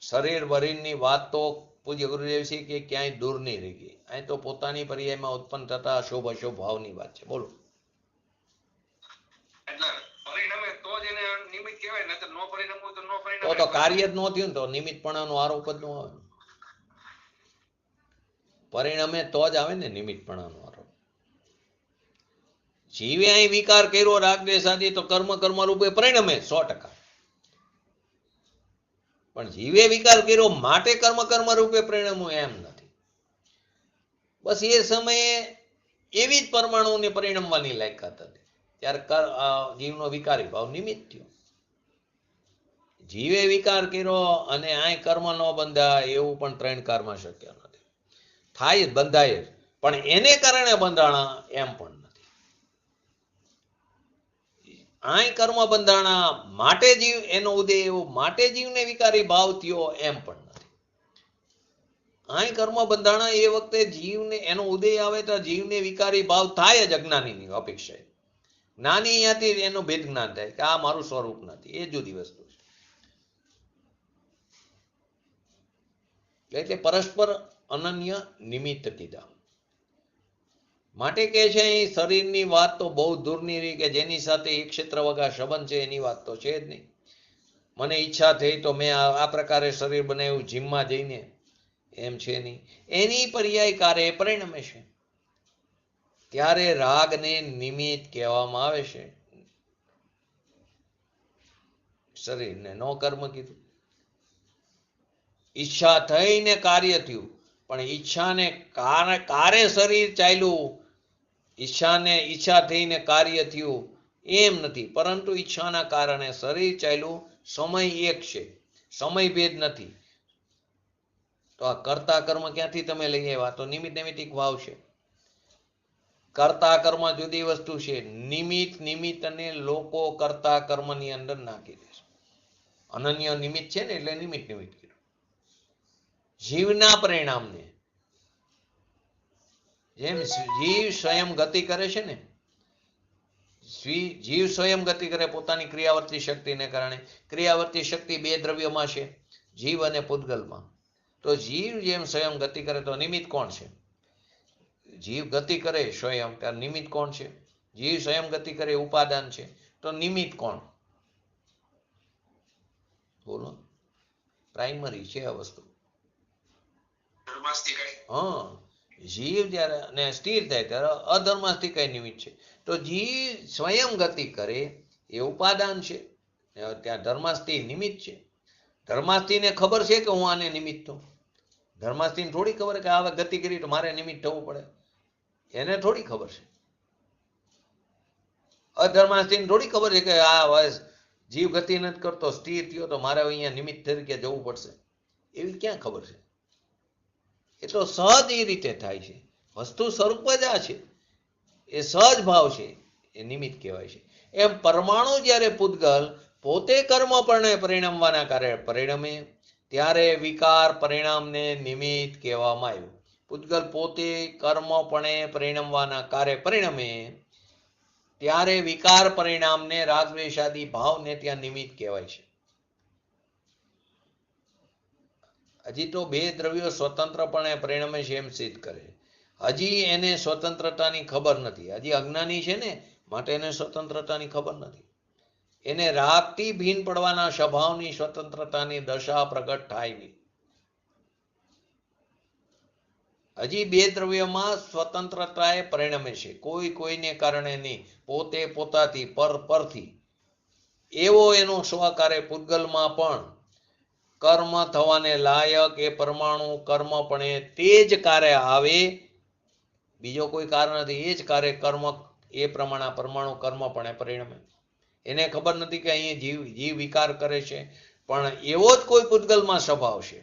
શરીર વરીરની વાત તો પૂજ્ય ગુરુદેવશ્રી કે ક્યાંય દૂર નહીં રહી ગઈ. અહીં તો પોતાની પર્યાયમાં ઉત્પન્ન થતા અશુભ અશુભ ભાવની વાત છે. બોલો. તો કાર્ય જ ન થયું ને તો નિમિત્તપણાનો આરોપ જ ન આવે. પરિણમે તો જ આવે ને નિમિત્તપણાનો આરોપ. જીવે અહીં વિકાર કર્યો રાગદ્વેષાદી તો કર્મ કર્મ રૂપે પરિણમે 100%. પણ જીવે વિકાર કર્યો માટે કર્મ કર્મ રૂપે પરિણમવું એમ નથી. બસ એ સમયે એવી જ પરમાણુને પરિણમવાની લાયકાત હતી ત્યારે જીવનો વિકારી ભાવ નિમિત્ત થયો. જીવે વિકાર કર્યો અને અહીં કર્મ ન બંધાય એવું પણ 3 કારમાં શક્ય નથી. થાય જ, બંધાય જ, પણ એને કારણે બંધાણા એમ પણ નથી. અહીં કર્મ બંધાણા માટે જીવ એનો ઉદય એવો માટે જીવને વિકારી ભાવ થયો એમ પણ નથી. અહીં કર્મ બંધાણા એ વખતે જીવને એનો ઉદય આવે તો જીવને વિકારી ભાવ થાય જ અજ્ઞાનીની અપેક્ષાએ. જ્ઞાની અહીંયાથી એનું ભેદ જ્ઞાન થાય કે આ મારું સ્વરૂપ નથી, એ જુદી વસ્તુ છે. એટલે પરસ્પર અનન્ય નિમિત્ત કીધા માટે કે છે અહીં શરીરની વાત તો બહુ દૂરની રહી કે જેની સાથે એક ક્ષેત્ર વગા સંબંધ છે એની વાત તો છે જ નહીં. મને ઈચ્છા થઈ તો મેં આ પ્રકારે શરીર બનાવ્યું જીમમાં જઈને, એમ છે નહીં. એની પર્યાય કારે પરિણમે છે ત્યારે રાગને નિમિત્ત કહેવામાં આવે છે. શરીરને નો કર્મ કીધું. ઈચ્છા થઈને કાર્ય થયું પણ ઈચ્છાને કારે શરીર ચાલ્યું, ઈચ્છા થઈને કાર્ય થયું એમ નથી, પરંતુ ઈચ્છાના કારણે શરીર ચાલ્યું. સમય એક છે, સમય ભેદ નથી. તો આ કર્તા કર્મ ક્યાંથી તમે લઈ આવ્યા? તો નિમિત્ત નૈમિત્તિક ભાવ છે. કર્તા કર્મ જુદી વસ્તુ છે. નિમિત્તને લોકો કર્તા કર્મની અંદર નાખી દે છે. અનન્ય નિમિત્ત છે ને એટલે નિમિત્ત કીધું. જીવના પરિણામને જેમ જીવ સ્વયં ગતિ કરે છે ને, જીવ સ્વયં ગતિ કરે પોતાની ક્રિયાવર્તી શક્તિને કારણે. ક્રિયાવર્તી શક્તિ 2 દ્રવ્યોમાં છે, જીવ અને પૂતગલમાં. તો જીવ જેમ સ્વયં ગતિ કરે તો નિમિત્ત કોણ છે? જીવ ગતિ કરે સ્વયં ત્યારે નિમિત્ત કોણ છે? જીવ સ્વયં ગતિ કરે ઉપાદાન છે, તો નિમિત્ત કોણ? બોલો. પ્રાઇમરી છે આ વસ્તુ. હા, જીવ જયારે અને સ્થિર થાય ત્યારે અધર્માસ્થી કઈ નિમિત્ત છે. તો જીવ સ્વયં ગતિ કરે એ ઉપાદાન છે, ત્યાં ધર્માસ્થી નિમિત્ત છે. ધર્માસ્થીને ખબર છે કે હું આને નિમિત્ત છું. ધર્માસ્થીને થોડી ખબર કે આ ગતિ કરી તો મારે નિમિત્ત થવું પડે, એને થોડી ખબર છે. અધર્માસ્થીને થોડી ખબર છે કે આ જીવ ગતિ નથી કરતો, સ્થિર થયો તો મારે અહીંયા નિમિત્ત તરીકે જવું પડશે, એવી ક્યાં ખબર છે? એ તો સહજ એ રીતે થાય છે. વસ્તુ સ્વરૂપ જ આ છે, એ સહજ ભાવ છે, એ નિમિત્ત કહેવાય છે. એમ પરમાણુ જ્યારે પૂતગલ પોતે કર્મપણે પરિણમવાના કાર્ય પરિણમે ત્યારે વિકાર પરિણામને નિમિત્ત કહેવામાં આવ્યું. પૂતગલ પોતે કર્મપણે પરિણમવાના કાર્ય પરિણમે ત્યારે વિકાર પરિણામને રાગદ્વેષાદી ભાવને ત્યાં નિમિત્ત કહેવાય છે. હજી તો 2 દ્રવ્યો સ્વતંત્રપણે પરિણમે છે એમ સિદ્ધ કરે. હજી એને સ્વતંત્રતાની ખબર નથી. હજી અજ્ઞાની છે ને, માટે એને સ્વતંત્રતાની ખબર નથી. એને રાગથી ભીન પડવાના સ્વભાવની સ્વતંત્રતાની દશા પ્રગટ થાય નહીં. હજી બે દ્રવ્યમાં સ્વતંત્રતા એ પરિણમે છે, કોઈ કોઈને કારણે નહીં, પોતે પોતાથી પરથી. એવો એનો સ્વકારે પૂતગલમાં પણ કર્મ થવાને લાયક એ પરમાણુ કર્મપણે તે જ કાર્ય આવે, બીજો કોઈ કારણ નથી. એ જ કાર્ય કર્મ એ પ્રમાણે પરમાણુ કર્મપણે પરિણમે. એને ખબર નથી કે અહીં જીવ વિકાર કરે છે, પણ એવો જ કોઈ પૂતગલમાં સ્વભાવ છે,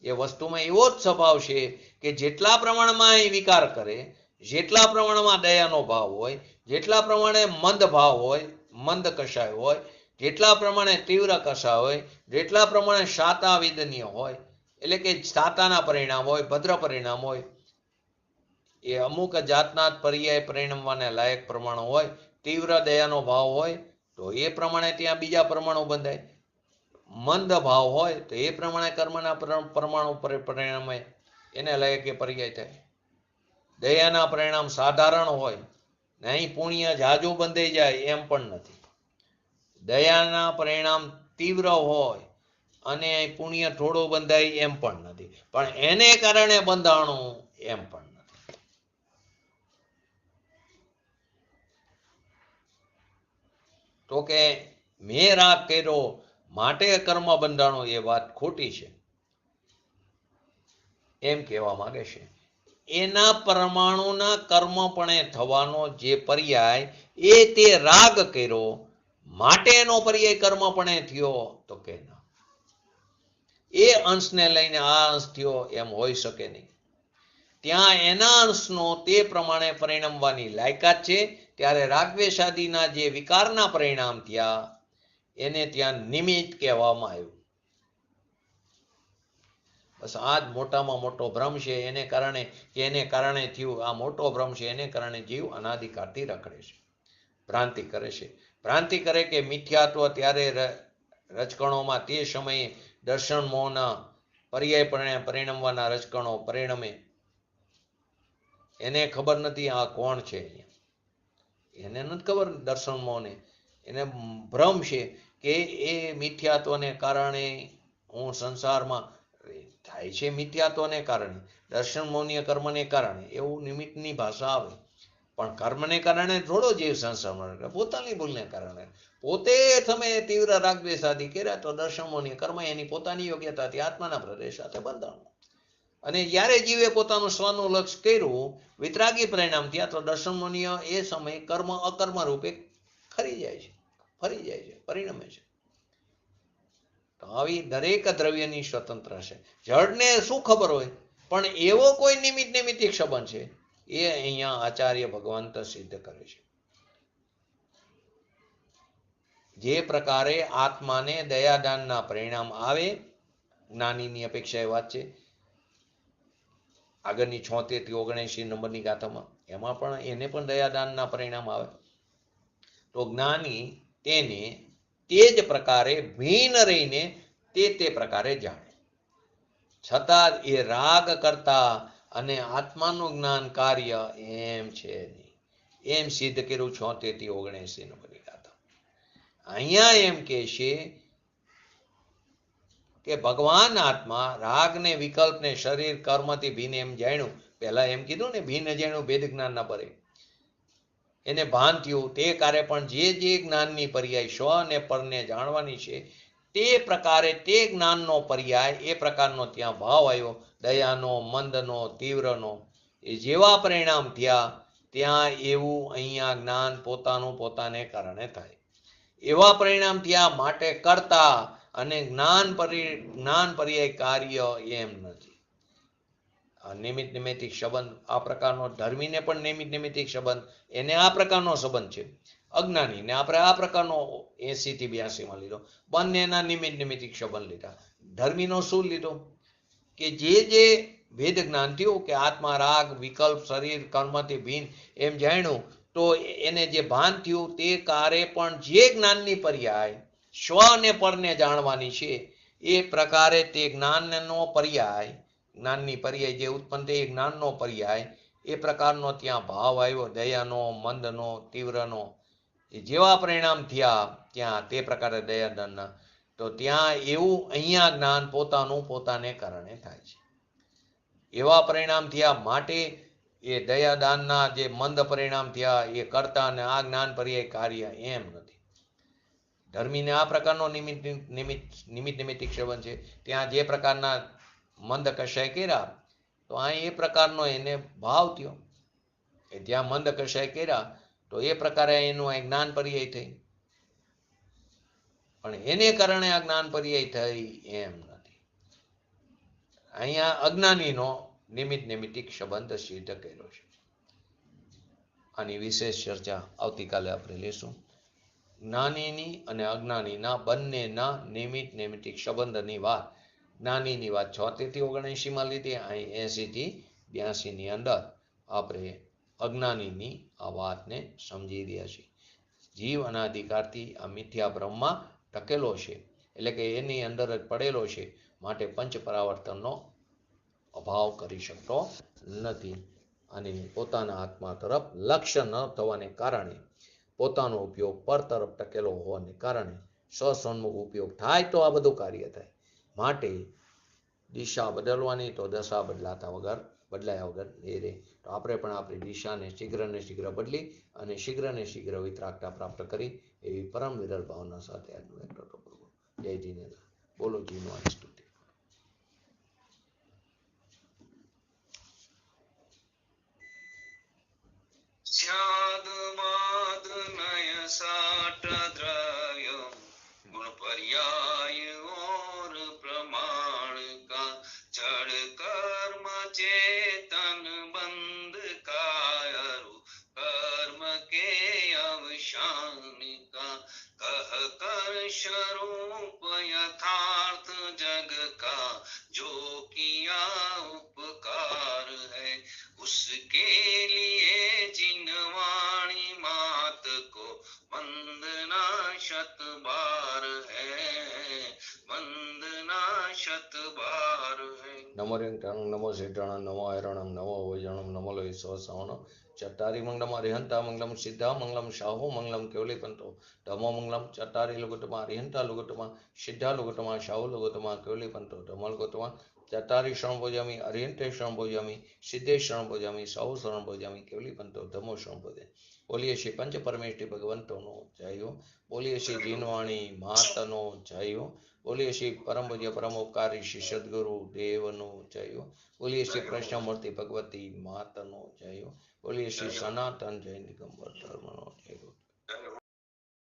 એ વસ્તુમાં એવો જ સ્વભાવ છે કે જેટલા પ્રમાણમાં એ વિકાર કરે, જેટલા પ્રમાણમાં દયાનો ભાવ હોય, જેટલા પ્રમાણે મંદ ભાવ હોય, મંદ કષાય હોય, જેટલા પ્રમાણે તીવ્ર કષા હોય, જેટલા પ્રમાણે શાતા વિદનીય હોય, એટલે કે શાતાના પરિણામ હોય, ભદ્ર પરિણામ હોય, એ અમુક જાતના પર્યાય પરિણમવાને લાયક પ્રમાણો હોય, તીવ્ર દયાનો ભાવ હોય તો એ પ્રમાણે ત્યાં બીજા પરમાણુ બંધાય, મંદ ભાવ હોય તો એ પ્રમાણે કર્મના પરમાણુ પરિણમે, એને લાયક એ પર્યાય થાય. દયાના પરિણામ સાધારણ હોય ને અહીં પુણ્ય જાજુ બંધાઈ જાય એમ પણ નથી. દયાના પરિણામ તીવ્ર હોય અને પુણ્ય થોડું બંધાય એમ પણ નથી, પણ એને કારણે બંધાણું એમ પણ નથી. તો કે મેં રાગ કર્યો માટે કર્મ બંધાણો, એ વાત ખોટી છે એમ કહેવા માંગે છે. એના પરમાણુના કર્મપણે થવાનો જે પર્યાય એ તે રાગ કર્યો માટે એનો પર્યાય કર્મપણે થયો, તો કે ના, એ અંશને લઈને આ અંશ થયો એમ હોઈ શકે નહીં. ત્યાં એના અંશનો તે પ્રમાણે પરિણમવાની લાયકાત છે, ત્યારે રાગદ્વેષાદિના જે વિકારના પરિણામ થયા એને ત્યાં નિમિત્ત કહેવામાં આવ્યું. બસ આ જ મોટામાં મોટો ભ્રમ છે. એને કારણે થયું આ મોટો ભ્રમ છે. એને કારણે જીવ અનાદિકાળથી રખડે છે, ભ્રાંતિ કરે છે. ભ્રાંતિ કરે કે મિથ્યાત્વ ત્યારે રજકણોમાં તે સમયે દર્શન મોહના પર્યાય પરિણમવાના રજકણો પરિણમે. એને ખબર નથી આ કોણ છે, એને નથી ખબર દર્શન મોહને. એને ભ્રમ છે કે એ મિથ્યાત્વને કારણે હું સંસારમાં થાય છે, મિથ્યાત્વને કારણે, દર્શન મોહનીય કર્મને કારણે, એવું નિમિત્તની ભાષા આવે. પણ કર્મને કારણે થોડો જીવ સંસારમાં, પોતાની ભૂલને કારણે. પોતે તમે તીવ્ર રાગદ્વેષાદિ કર્યા તો દર્શન મોહનીય કર્મ એની પોતાની યોગ્યતાથી આત્માના પ્રદેશ સાથે બંધાણું. અને જ્યારે જીવે પોતાનું સ્વનું લક્ષ્ય કર્યું, વિતરાગી પરિણામ થયા, તો દર્શન મોહનીય એ સમયે કર્મ અકર્મ રૂપે ફરી જાય છે, પરિણમે છે. તો આવી દરેક દ્રવ્યની સ્વતંત્ર છે. જળને શું ખબર હોય, પણ એવો કોઈ નિમિત્તિક સંબંધ છે, એ અહીંયા આચાર્ય ભગવંત સિદ્ધ કરે છે. જે પ્રકારે આત્માને દયાદાનના પરિણામ આવે, જ્ઞાનીની અપેક્ષા એ વાત છે. આગળની 76 થી 79 નંબરની ગાથામાં એમાં પણ એને પણ દયાદાનના પરિણામ આવે. તો જ્ઞાની તેને તે જ પ્રકારે ભીન રહીને તે પ્રકારે જાણે, છતાં એ રાગ કરતા અને આત્માનું જ્ઞાન કાર્ય એમ છે નહીં, એમ સિદ્ધ કર્યું 76 થી 79 નંબરની ગાથા. અહીંયા એમ કે છે કે ભગવાન આત્મા રાગને વિકલ્પને શરીર કર્મથી ભીન એમ જાણ્યું. પહેલા એમ કીધું ને, ભીન જાણ્યું ભેદ જ્ઞાન ના પરે, એને ભાન થયું. તે કાર્ય પણ જે જ્ઞાનની પર્યાય સ્વ અને પરને જાણવાની છે, તે પ્રકારે તે જ્ઞાનનો પર્યાય એ પ્રકારનો ત્યાં ભાવ આવ્યો, દયાનો, મંદનો, તીવ્રનો. એ જેવા પરિણામ થયા ત્યાં એવું અહીંયા જ્ઞાન પોતાને કારણે થાય એવા પરિણામ થયા, માટે કરતા અને જ્ઞાન પર્યાય કાર્ય એમ નથી. નિમિત્તિક સંબંધ આ પ્રકારનો, ધર્મીને પણ નિમિત્તિક સંબંધ, એને આ પ્રકારનો સંબંધ છે. અજ્ઞાનીને આપણે આ પ્રકારનો 80 થી 82 લીધો. બંનેના નિમિત્તિક સંબંધ લીધા. ધર્મીનો શું લીધો કે જે વેદ જ્ઞાન થયું કે આત્મા રાગ વિકલ્પ શરીર કર્મથી ભીન એમ જાણ્યું, તો એને જે ભાન થયું તે કાર્ય પણ જે જ્ઞાનની પર્યાય સ્વ અને પરને જાણવાની છે, એ પ્રકારે તે જ્ઞાનનો પર્યાય, જ્ઞાનની પર્યાય જે ઉત્પન્ન થઈ, જ્ઞાનનો પર્યાય એ પ્રકારનો ત્યાં ભાવ આવ્યો, દયાનો, મંદનો, તીવ્રનો. એ જેવા પરિણામ થયા ત્યાં તે પ્રકારે દયાદાનના, તો ત્યાં એવું અહીંયા જ્ઞાન પોતાનું પોતાને કારણે થાય છે. એવા પરિણામ થયા માટે એ દયાદાનના જે મંદ પરિણામ થયા એ કરતા અને આ જ્ઞાન પર્યાય કાર્ય એમ નથી. ધર્મીને આ પ્રકારનો નિમિત્તિક સંબંધ છે. ત્યાં જે પ્રકારના મંદ કષાય કર્યા તો અહીં એ પ્રકારનો એને ભાવ થયો. એ જ્યાં મંદ કષાય કર્યા તો એ પ્રકારે એનું આ જ્ઞાન પર્યાય થઈ, પણ એને કારણે આ જ્ઞાન પર્યાય થઈ એમ નથી. અહીંયા અજ્ઞાનીનો નિમિત્તિક સંબંધ સિદ્ધ કર્યો છે. આની વિશેષ ચર્ચા આવતીકાલે આપણે લેશું. જ્ઞાનીની અને અજ્ઞાનીના બંનેના નિમિત્તિક સંબંધની વાત, જ્ઞાનીની વાત 76 થી 79 લીધી, અહીં 80 થી 82 અંદર આપણે અજ્ઞાનીની આ વાતને સમજી રહ્યા છીએ. જીવ અનાદિકાળથી આ મિથ્યા બ્રહ્મમાં ટકેલો છે, એટલે કે એની અંદર જ પડેલો છે, માટે પંચ પરાવર્તનનો અભાવ કરી શકતો નથી. અને પોતાના આત્મા તરફ લક્ષ્ય ન થવાને કારણે પોતાનો ઉપયોગ પર તરફ ટકેલો હોવાને કારણે સ્વસન્મુખ ઉપયોગ થાય તો આ બધું કાર્ય થાય. માટે દિશા બદલવાની તો દશા બદલાયા વગર એ રહે. તો આપણે પણ આપણી દિશાને શીઘ્ર બદલી અને શીઘ્ર વિતરાગતા પ્રાપ્ત કરી એવી પરમ વિરલ ભાવના સાથે આજનો એક ટોટો પૂરો. જય જીનેન્દ્ર. બોલો જીનો સ્તુતિ. स्याद माद नय साट द्रव्य गुण पर्याय और प्रमाण का जड़ कर्म चेतन बंध कायरु कर्म के अवसान का कह कर स्वरूप यथार्थ जग का जो किया उपकार है उसके लिए जिनवाणी मात को वंदना शत बार है, वंदना शत बार है. नमो रिंगटंग नमो सिद्धणं नमो हरणं नमो वैजणं नमो लोहि सवसावनं चट्टारी मंगलम अरिहंता मंगलम सिद्धा मंगलम शाहु मंगलम केवली पंतो धमो मंगलम चट्टारी लुगुटमा अरिहंता लुगुटमा सिद्धा लुगुटमा शाहु लुगुटमा केवली पंतो धमो लुगुटमा चट्टारी शरण भोजामी अरिहंते शरण भोजामी सिद्धे शरण भोजामी शाहु शरण भोजामी केवली पंतो धमो शरण भोजे. बोलिए श्री पंच परमेष्टि भगवंतोनो जय हो. बोलिए श्री जीनवाणी मातनो जय हो. बोलिए श्री परम पूज्य परम उपकारी श्री सद्गुरु देवनो जय हो. बोलिए श्री कृष्णमूर्ति भगवती मातनो जय हो. बोलिए श्री सनातन जैन दिगंबर धर्मनो जय हो.